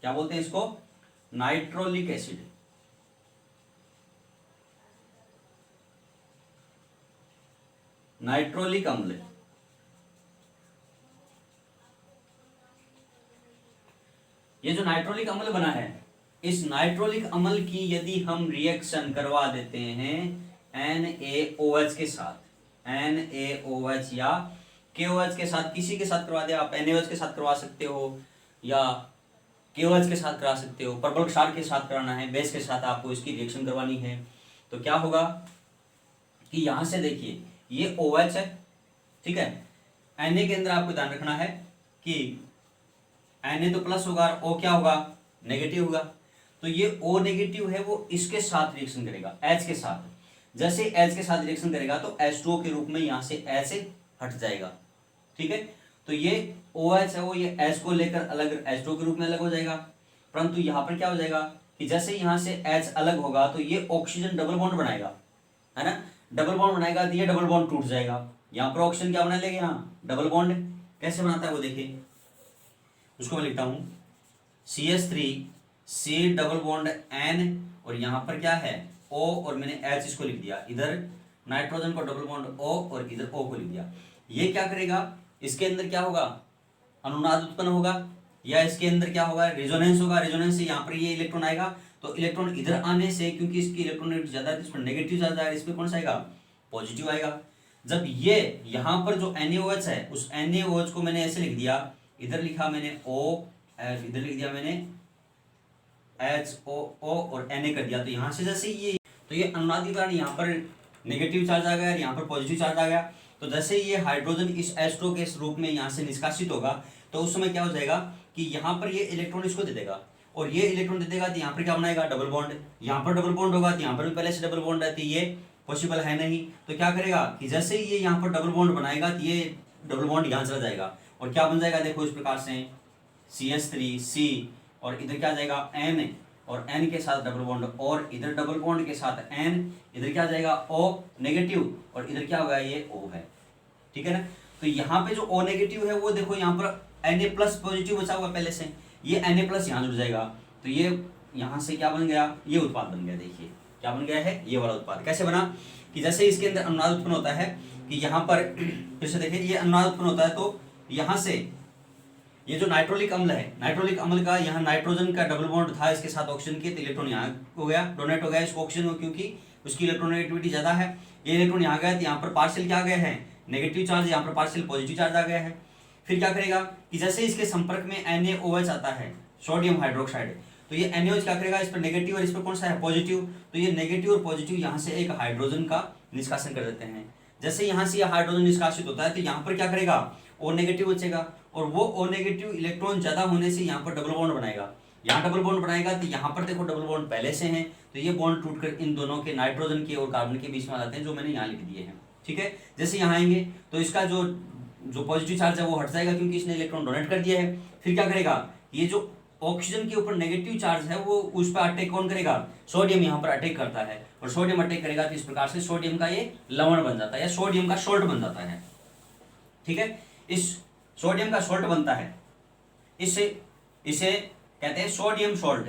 क्या बोलते हैं इसको, नाइट्रोलिक एसिड। नाइट्रोलिक अम्ल, ये जो नाइट्रोलिक अम्ल बना है, इस नाइट्रोलिक अम्ल की यदि हम रिएक्शन करवा देते हैं NaOH के साथ, NaOH या KOH के साथ, किसी के साथ करवा दे, आप NaOH के साथ करवा सकते हो या KOH के साथ करा सकते हो, प्रबल क्षार के साथ कराना है, बेस के साथ आपको इसकी रिएक्शन करवानी है, तो क्या होगा कि यहां से देखिए ये OH है, ठीक है, Na के अंदर आपको ध्यान रखना है कि Na तो प्लस होगा और O क्या होगा, नेगेटिव होगा, तो ये O नेगेटिव है वो इसके साथ रिएक्शन करेगा H के साथ, जैसे H के साथ रिएक्शन करेगा तो H2O के रूप में यहां से H हट जाएगा, ठीक है, तो ये OH है वो ये H को लेकर अलग H2O के रूप में अलग हो जाएगा, परंतु यहाँ पर क्या हो जाएगा कि जैसे यहाँ से H अलग होगा तो ये ऑक्सीजन डबल बॉन्ड बनाएगा, है ना, डबल बॉन्ड बनाएगा तो ये डबल बॉन्ड टूट जाएगा, यहाँ पर ऑक्सीजन क्या बना लेगा, यहाँ डबल बॉन्ड, कैसे बनाता है वो देखिए, उसको मैं लिखता हूँ CH3 डबल बॉन्ड N और यहाँ पर क्या है O और मैंने H इसको लिख दिया, इधर नाइट्रोजन को डबल बॉन्ड O और इधर O को लिख दिया। ये क्या करेगा, इसके अंदर क्या होगा, अनुनाद उत्पन्न होगा, या इसके अंदर क्या होगा, रेजोनेंस होगा, रेजोनेंस से यहाँ पर ये इलेक्ट्रॉन आएगा, तो इलेक्ट्रॉन इधर आने से, क्योंकि इसकी इलेक्ट्रॉन ज्यादा है, इस पर नेगेटिव ज्यादा है, इस पर कौन सा आएगा, पॉजिटिव आएगा। जब ये यहाँ पर जो NaOH है उस NaOH को मैंने ऐसे लिख दिया, इधर लिखा मैंने O, इधर लिख दिया मैंने HOO और Na कर दिया, तो यहाँ से जैसे ये अनुनाद के कारण यहाँ पर नेगेटिव चार्ज आ गया, यहाँ पर पॉजिटिव चार्ज आ गया, तो जैसे ये हाइड्रोजन इस H2O के रूप में यहाँ से निष्कासित होगा तो उस समय क्या हो जाएगा कि यहाँ पर ये इलेक्ट्रॉन इसको दे देगा और ये इलेक्ट्रॉन दे देगा, तो यहाँ पर क्या बनाएगा, डबल बॉन्ड, यहाँ पर डबल बॉन्ड होगा तो यहाँ पर भी पहले से डबल बॉन्ड है, तो ये पॉसिबल है नहीं, तो क्या करेगा कि जैसे ही ये यहाँ पर डबल बॉन्ड बनाएगा तो ये डबल बॉन्ड यहाँ चला जाएगा और क्या बन जाएगा, देखो इस प्रकार से CH3C और इधर क्या जाएगा N और N के साथ डबल बॉन्ड और इधर डबल बॉन्ड के साथ N, इधर क्या जाएगा O नेगेटिव और इधर क्या होगा, ये O है, ठीक है ना। तो यहाँ पे जो O नेगेटिव है वो देखो यहाँ पर Na प्लस पॉजिटिव बचा हुआ पहले से, ये Na प्लस यहाँ जुड़ जाएगा, तो ये यहाँ से क्या बन गया, ये उत्पाद बन गया, देखिए क्या बन गया है, ये वाला उत्पाद कैसे बना कि जैसे इसके अंदर अनुनाद उत्पन्न होता है कि यहाँ पर फिर से देखिए ये अनुनाद उत्पन्न होता है, तो यहाँ से ये जो नाइट्रोलिक अम्ल है, नाइट्रोलिक अम्ल का यहाँ नाइट्रोजन का डबल बॉन्ड था इसके साथ ऑक्सीजन के, तो इलेक्ट्रॉन यहाँ हो गया, डोनेट हो गया इसको ऑक्सीजन को, क्योंकि उसकी इलेक्ट्रोनेगेटिविटी ज्यादा है, ये इलेक्ट्रॉन यहाँ गया तो यहाँ पर पार्शियल क्या आ गया है, नेगेटिव चार्ज, यहाँ पर पार्शियल पॉजिटिव चार्ज आ गया है। फिर क्या करेगा कि जैसे इसके संपर्क में NaOH आता है, सोडियम हाइड्रोक्साइड, तो ये NaOH क्या करेगा, इस पर नेगेटिव और इस पर कौन सा है, पॉजिटिव, तो ये नेगेटिव और पॉजिटिव यहाँ से एक हाइड्रोजन का निष्कासन कर देते हैं। जैसे यहाँ से यह हाइड्रोजन निष्कासित होता है तो यहाँ पर क्या करेगा, O नेगेटिव बचेगा और वो O नेगेटिव इलेक्ट्रॉन ज्यादा होने से यहाँ पर डबल बॉन्ड बनाएगा, यहाँ डबल बॉन्ड बनाएगा, तो यहाँ पर देखो डबल बॉन्ड पहले से हैं, तो ये बॉन्ड टूटकर इन दोनों के, नाइट्रोजन के और कार्बन के बीच में आ जाते हैं, जो मैंने यहाँ लिख दिए हैं, ठीक है। जैसे यहाँ आएंगे तो इसका जो पॉजिटिव चार्ज है वो हट जाएगा क्योंकि इसने इलेक्ट्रॉन डोनेट कर दिया है। फिर क्या करेगा, ये जो ऑक्सीजन के ऊपर नेगेटिव चार्ज है वो उस पर अटैक कौन करेगा, सोडियम यहाँ पर अटैक करता है और सोडियम अटैक करेगा तो इस प्रकार से सोडियम का ये लवण बन जाता है या सोडियम का सोल्ट बन जाता है, ठीक है। इस सोडियम का सोल्ट बनता है, इसे कहते हैं सोडियम सोल्ट,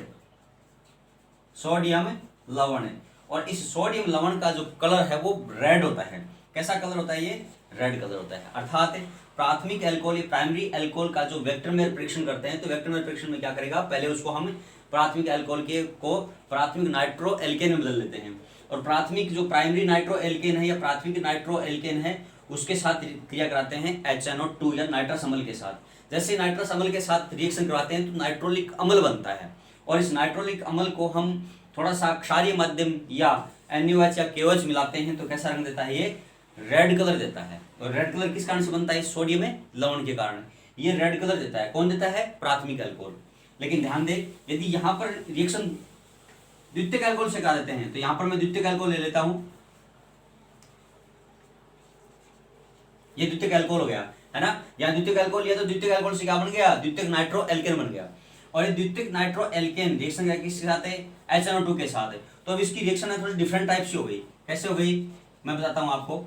सोडियम लवण, और इस सोडियम लवण का जो कलर है वो रेड होता है। कैसा कलर होता है, ये रेड कलर होता है। अर्थात प्राथमिक एल्कोहल या प्राइमरी एल्कोहल का जो वेक्टर में परीक्षण करते हैं, तो वेक्टर में परीक्षण में क्या करेगा, पहले उसको हम प्राथमिक एल्कोहल को प्राथमिक नाइट्रो एल्केन में बदल देते हैं और प्राथमिक जो प्राइमरी नाइट्रो एल्केन है या प्राथमिक नाइट्रो एल्केन है उसके साथ क्रिया कराते हैं HNO2 या नाइट्रस अम्ल के साथ। जैसे नाइट्रस अम्ल के साथ रिएक्शन करवाते हैं तो नाइट्रोलिक अम्ल बनता है और इस नाइट्रोलिक अम्ल को हम थोड़ा सा क्षारीय माध्यम या NaOH या KOH मिलाते हैं तो कैसा रंग देता है, ये रेड कलर देता है। और रेड कलर किस कारण से बनता है, सोडियम में लवण के कारण ये रेड कलर देता है। कौन देता है, प्राथमिक अल्कोहल। लेकिन ध्यान दे, यदि यहाँ पर रिएक्शन द्वितीयक अल्कोहल से करा देते हैं तो यहाँ पर मैं द्वितीयक अल्कोहल ले लेता हूँ, ये द्वितीयक अल्कोहल हो गया, है ना। यहाँ द्वितीयक अल्कोहल लिया तो द्वितीयक अल्कोहल से क्या बन गया, द्वितीयक नाइट्रो एल्केन बन गया। और ये द्वितीयक नाइट्रो एल्केन रिएक्शन किसके साथ है, HNO2 के साथ है। तो अब इसकी रिएक्शन है थोड़ी डिफरेंट टाइप से हो गई। कैसे हो गई मैं बताता हूं आपको।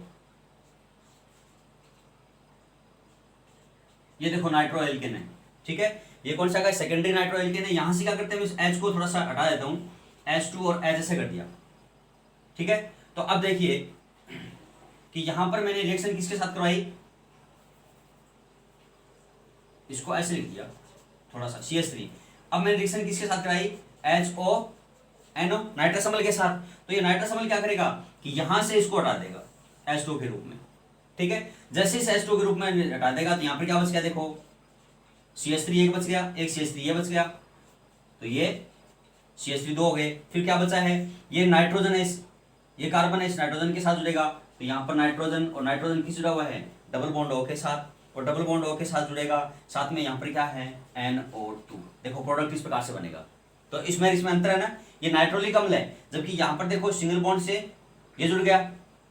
ये देखो नाइट्रो एल्केन है, ठीक है। ये कौन सा का सेकेंडरी नाइट्रो एल्केन है। यहां से क्या करते हैं, इस H को थोड़ा सा हटा देता हूं, H2 और H ऐसे कर दिया, ठीक है। तो अब देखिए कि यहां पर मैंने रिएक्शन किसके साथ करवाई, इसको ऐसे लिख दिया थोड़ा सा CH3। अब मैंने रिएक्शन किसके साथ कराई, HONO नाइट्रस अम्ल के साथ। तो ये नाइट्रस अम्ल क्या करेगा कि यहां से इसको हटा देगा H2 के रूप में, ठीक है। जैसे इस H2 के रूप में हटा देगा तो यहां पर क्या बच गया, देखो CH3 एक बच गया, एक CH3 ये बच गया, तो ये CH3 दो हो गए। फिर क्या बचा है, ये नाइट्रोजन है, ये कार्बन है, इस नाइट्रोजन के साथ जुड़ेगा। तो यहाँ पर नाइट्रोजन और नाइट्रोजन किस जुड़ा हुआ है, डबल बॉन्ड O के साथ, और डबल बॉन्ड O के साथ जुड़ेगा। साथ में यहाँ पर क्या है, NO2। देखो प्रोडक्ट किस प्रकार से बनेगा। तो इसमें अंतर है ना, ये नाइट्रोलिक अम्ल है, जबकि यहाँ पर देखो सिंगल बॉन्ड से ये जुड़ गया।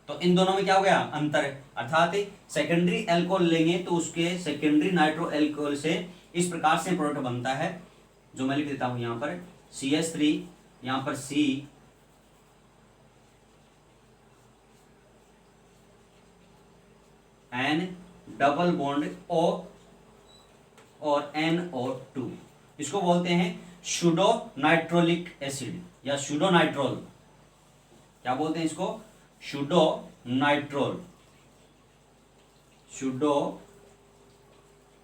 तो इन दोनों में क्या हो गया, अंतर है। अर्थात सेकेंडरी अल्कोहल लेंगे तो उसके सेकेंडरी नाइट्रो अल्कोहल से इस प्रकार से प्रोडक्ट बनता है, जो मैं लिख देता हूं यहाँ पर CH3, यहाँ पर C, N double bond O और NO2। इसको बोलते हैं सूडो नाइट्रोलिक एसिड या सूडो नाइट्रोल। क्या बोलते हैं इसको, सूडो नाइट्रोल, सूडो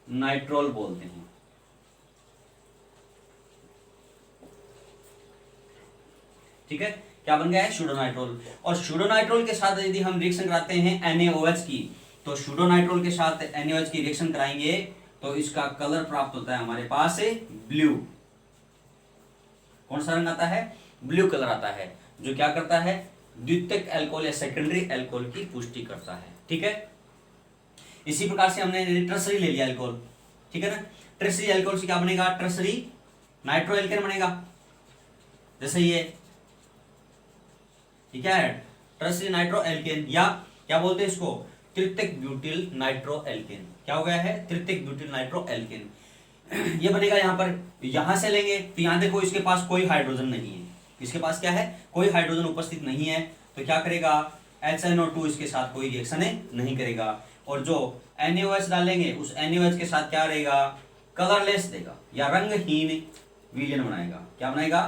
नाइट्रोल बोलते हैं। ठीक है, क्या बन गया है, सूडोनाइट्रोल। और सूडोनाइट्रोल के साथ यदि हम रिएक्शन कराते हैं NaOH की, तो सूडोनाइट्रोल के साथ NaOH की रिएक्शन कराएंगे तो इसका कलर प्राप्त होता है हमारे पास ब्लू। कौन सा रंग आता है, ब्लू कलर आता है, जो क्या करता है, द्वितीयक अल्कोहल या सेकेंडरी अल्कोहल की पुष्टि करता है। ठीक है, इसी प्रकार से हमने ट्रसरी ले लिया अल्कोहल, ठीक है ना। ट्रसरी अल्कोहल से क्या बनेगा, ट्रसरी नाइट्रो एल्केन बनेगा। जैसे ये क्या है, ट्रसरी नाइट्रो एल्केन, या क्या बोलते हैं इसको, तृतीयक ब्यूटिल नाइट्रो एल्केन। क्या हो गया है, तृतीयक ब्यूटिल नाइट्रो एल्केन। ये बनेगा यहाँ पर, यहां से लेंगे तो यहां देखो इसके पास कोई हाइड्रोजन नहीं है, इसके पास क्या है, कोई हाइड्रोजन उपस्थित नहीं है, तो क्या करेगा, HNO2 इसके साथ कोई रिएक्शन नहीं करेगा। और जो NaOH डालेंगे उस NaOH के साथ क्या रहेगा, कलरलेस देगा या रंगहीन विलयन बनाएगा। क्या बनाएगा,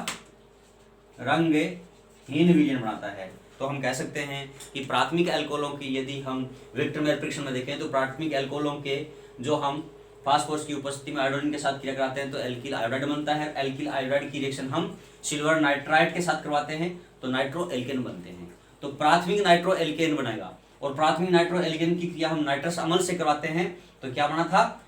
रंगहीन विलयन बनाता है। तो हम कह सकते हैं कि प्राथमिक अल्कोहलों की यदि हम विक्टरमेयर परीक्षण में देखें तो प्राथमिक अल्कोहलों के जो हम फास्फोरस की उपस्थिति में आयोडीन के साथ क्रिया कराते हैं तो एल्किल आयोडाइड बनता है। एल्किल आयोडाइड की रिएक्शन हम सिल्वर नाइट्राइड के साथ करवाते हैं तो नाइट्रो एल्केन बनते हैं। तो प्राथमिक नाइट्रो एल्केन बनेगा। और प्राथमिक नाइट्रो एल्केन की क्रिया हम नाइट्रस अम्ल से करवाते हैं तो क्या बना था,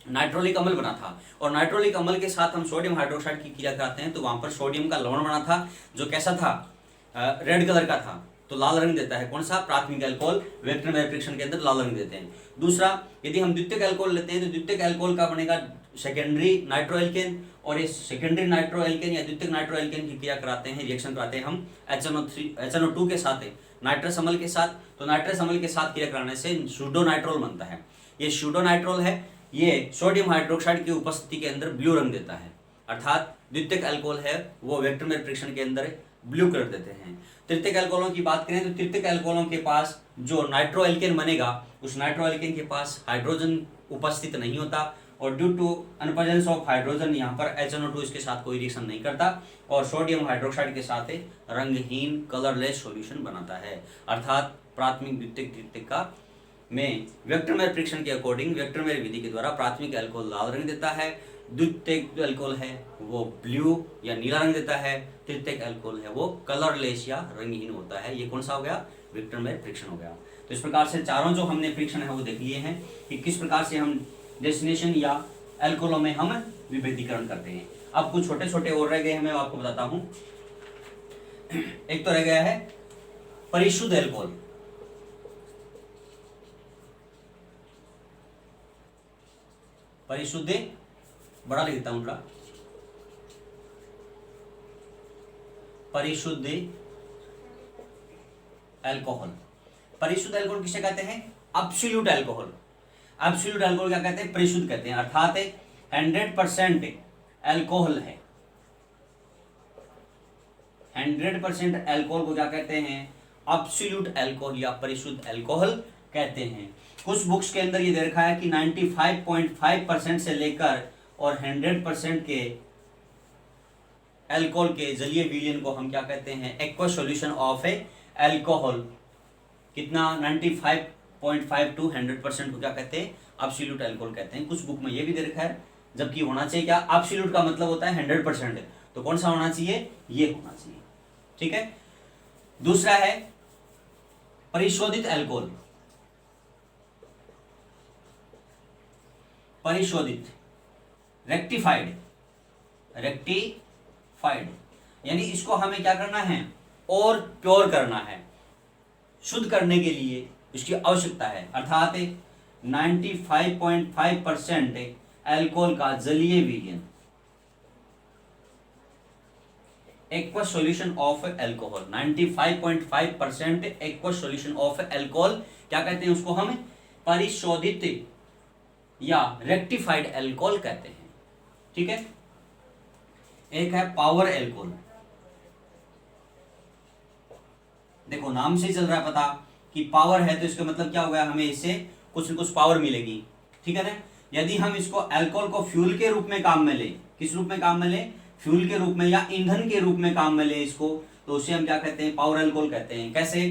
नाइट्रोलिक अम्ल बना था। और नाइट्रोलिक अम्ल के साथ हम सोडियम हाइड्रोक्साइड की क्रिया कराते हैं तो वहां पर सोडियम का लवण बना था, जो कैसा था, रेड कलर का था, तो लाल रंग देता है। कौन सा, प्राथमिक अल्कोहल विक्टरमेयर परीक्षण के अंदर लाल रंग देते हैं। दूसरा, यदि हम द्वितीयक अल्कोहल लेते हैं तो द्वितीयक अल्कोहल का बनेगा सेकेंडरी नाइट्रो एल्केन। और इस सेकेंडरी नाइट्रो एल्केन या द्वितीयक नाइट्रो एल्केन की क्रिया कराते हैं, रिएक्शन कराते हैं हम HNO2 के साथ, नाइट्रस अम्ल के साथ। तो नाइट्रस अम्ल के साथ क्रिया कराने से सूडोनाइट्रोल बनता है। ये सूडोनाइट्रोल है, ये सोडियम हाइड्रोक्साइड की उपस्थिति के अंदर ब्लू रंग देता है, अर्थात द्वितीयक अल्कोहल है वो विक्टरमेयर परीक्षण के अंदर ब्लू कलर देते हैं। तृतीयक अल्कोहलों की बात करें तो तृतीयक अल्कोहलों के पास जो नाइट्रो एल्केन बनेगा उस नाइट्रो एल्केन के पास हाइड्रोजन उपस्थित नहीं होता और ड्यू टू अनप्रेजेंस ऑफ हाइड्रोजन यहाँ पर HNO2 इसके साथ कोई रिएक्शन नहीं करता और सोडियम हाइड्रोक्साइड के साथ रंगहीन कलरलेस सॉल्यूशन बनाता है। अर्थात प्राथमिक द्वितीयक तृतीयक का में विक्टरमेयर परीक्षण के अकॉर्डिंग विक्टरमेयर विधि के द्वारा प्राथमिक अल्कोहल लाल रंग देता है, द्वितीयक जो अल्कोहल है वो ब्लू या नीला रंग देता है, तृतीयक अल्कोहल है वो कलरलेस या रंगहीन होता है। ये कौन सा हो गया, विक्टरमेयर परीक्षण हो गया। तो इस प्रकार से चारों जो हमने परीक्षण है वो देख लिए हैं कि किस प्रकार से हम डेस्टिनेशन या अल्कोहलों में हम विभेदीकरण करते हैं। अब कुछ छोटे छोटे और रह गए हैं, मैं आपको बताता हूं। एक तो रह गया है परिशुद्ध अल्कोहल। परिशुद्ध बड़ा लिख देता हूं थोड़ा, परिशुद्ध अल्कोहल। परिशुद्ध अल्कोहल किसे कहते हैं, एब्सोल्यूट अल्कोहल। एब्सोल्यूट अल्कोहल क्या कहते हैं? परिशुद्ध कहते हैं, अर्थात 100% अल्कोहल है। 100% अल्कोहल को क्या कहते हैं? एब्सोल्यूट अल्कोहल या परिशुद्ध अल्कोहल कहते हैं। कुछ बुक्स के अंदर ये दे रखा है कि 95.5% से लेकर और 100% के अल्कोहल के जलीय विलयन को हम क्या कहते हैं? Aqueous solution of A alcohol. कितना? 95.5 टू 100% को क्या कहते हैं? एब्सोल्यूट अल्कोहल कहते हैं। कुछ बुक में ये भी दे रखा है, जबकि होना चाहिए क्या? एब्सोल्यूट का मतलब होता है 100%, तो कौन सा होना चाहिए? ये होना चाहिए। ठीक है। दूसरा है परिशोधित अल्कोहल। परिशोधित, रेक्टिफाइड, रेक्टिफाइड, यानी इसको हमें क्या करना है? और प्योर करना है, शुद्ध करने के लिए इसकी आवश्यकता है, अर्थात 95.5% अल्कोहल का जलीय विलयन, aqueous solution of alcohol. 95.5% aqueous solution of alcohol क्या कहते हैं? उसको हम परिशोधित या रेक्टिफाइड अल्कोहल कहते हैं। ठीक है। एक है पावर अल्कोहल। देखो नाम से ही चल रहा है पता कि पावर है, तो इसका मतलब क्या होगा? हमें इससे कुछ न कुछ पावर मिलेगी। ठीक है ना। यदि हम इसको अल्कोहल को फ्यूल के रूप में काम में ले, किस रूप में काम में ले? फ्यूल के रूप में या ईंधन के रूप में काम में ले इसको, तो उसे हम क्या कहते हैं? पावर अल्कोहल कहते हैं। कैसे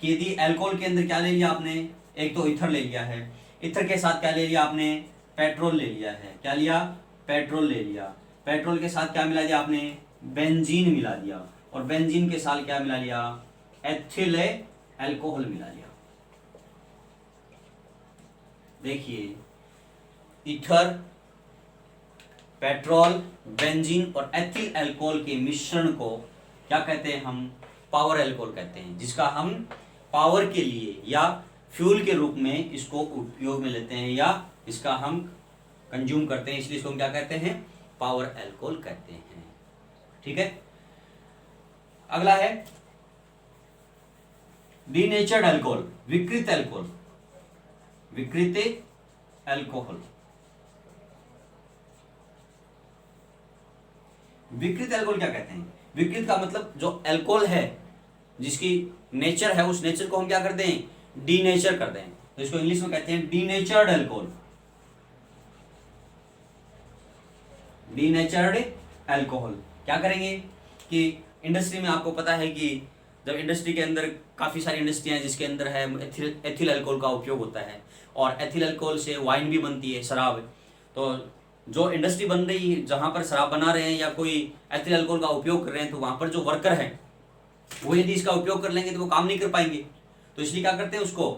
कि यदि अल्कोहल के अंदर क्या ले लिया आपने? एक तो ईथर ले लिया है, ईथर के साथ क्या ले लिया आपने? पेट्रोल ले लिया है। क्या लिया? पेट्रोल ले लिया। पेट्रोल के साथ क्या मिला दिया आपने? बेंजीन मिला दिया। और बेंजीन के साथ क्या मिला लिया? एथिल अल्कोहल मिला लिया। देखिए, ईथर, पेट्रोल, बेंजीन और एथिल अल्कोहल के मिश्रण को क्या कहते हैं? हम पावर अल्कोहल कहते हैं, जिसका हम पावर के लिए या फ्यूल के रूप में इसको उपयोग में लेते हैं या इसका हम कंज्यूम करते हैं, इसलिए इसको हम क्या कहते हैं? पावर अल्कोहल कहते हैं। ठीक है। अगला है डीनेचर्ड अल्कोहल, विकृत अल्कोहल। विकृत अल्कोहल, विकृत अल्कोहल क्या कहते हैं? विकृत का मतलब जो अल्कोहल है, जिसकी नेचर है, उस नेचर को हम क्या करते हैं? डीनेचर करते हैं। तो इसको इंग्लिश में कहते हैं डीनेचर्ड अल्कोहल। डीनेचर्ड अल्कोहल क्या करेंगे कि इंडस्ट्री में आपको पता है कि जब इंडस्ट्री के अंदर काफ़ी सारी इंडस्ट्रियाँ हैं जिसके अंदर है एथिल अल्कोहल का उपयोग होता है, और एथिल अल्कोहल से वाइन भी बनती है, शराब। तो जो इंडस्ट्री बन रही है, जहाँ पर शराब बना रहे हैं या कोई एथिल अल्कोहल का उपयोग कर रहे हैं, तो वहाँ पर जो वर्कर हैं वो यदि इसका उपयोग कर लेंगे तो वो काम नहीं कर पाएंगे। तो इसलिए क्या करते हैं उसको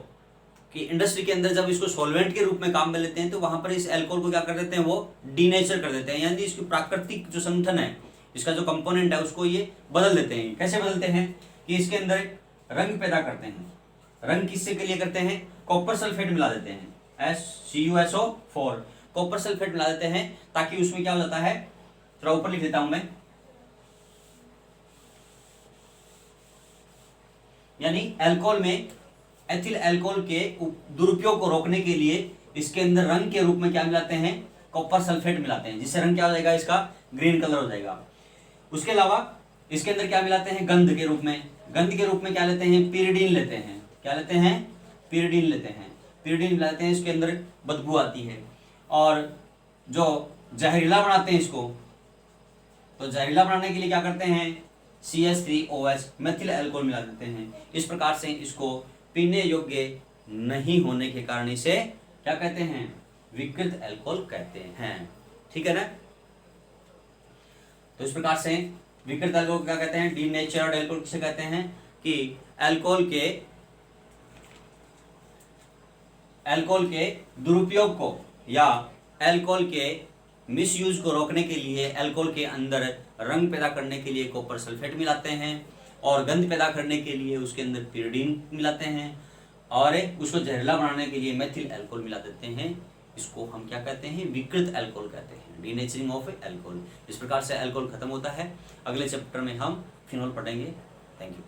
कि इंडस्ट्री के अंदर जब इसको सॉल्वेंट के रूप में काम में लेते हैं, तो वहाँ पर इस अल्कोहल को क्या कर देते हैं? वो डीनेचर कर देते हैं, यानी इसकी प्राकृतिक जो संगठन है, इसका जो कंपोनेंट है, उसको ये बदल देते हैं। कैसे बदलते हैं? कि इसके अंदर रंग पैदा करते हैं। रंग किससे के लिए करते हैं? कॉपर सल्फेट मिला देते हैं, CuSO4 कॉपर सल्फेट मिला देते हैं, ताकि उसमें क्या हो जाता है? थोड़ा ऊपर लिख देता हूं मैं, यानी अल्कोहल में एथिल अल्कोहल के दुरुपयोग को रोकने के लिए इसके अंदर रंग के रूप में क्या मिलाते हैं? कॉपर सल्फेट मिलाते हैं, जिससे रंग क्या हो जाएगा? इसका ग्रीन कलर हो जाएगा। उसके अलावा इसके अंदर क्या मिलाते हैं? गंध के रूप में। गंध के रूप में क्या लेते हैं? पिरिडीन लेते हैं। क्या लेते हैं? पिरिडीन लेते हैं। पिरिडीन मिलाते हैं, इसके अंदर बदबू आती है। और जो जहरीला बनाते हैं इसको, तो जहरीला बनाने के लिए क्या करते हैं? CH3OH मेथिल अल्कोहल मिला देते हैं। इस प्रकार से इसको पीने योग्य नहीं होने के कारण इसे क्या कहते हैं? विकृत अल्कोहल कहते हैं। ठीक है ना। तो इस प्रकार से विकृत अल्कोहल क्या कहते हैं? डीनेचर्ड अल्कोहल किसे कहते हैं? कि अल्कोहल के दुरुपयोग को या अल्कोहल के मिसयूज को रोकने के लिए अल्कोहल के अंदर रंग पैदा करने के लिए कॉपर सल्फेट मिलाते हैं, और गंध पैदा करने के लिए उसके अंदर पिरिडीन मिलाते हैं, और उसको जहरीला बनाने के लिए मेथिल अल्कोहल मिला देते हैं। इसको हम क्या कहते हैं? विकृत अल्कोहल कहते हैं, डीनेचरिंग ऑफ अल्कोहल। इस प्रकार से अल्कोहल खत्म होता है। अगले चैप्टर में हम फिनॉल पढ़ेंगे। Thank you.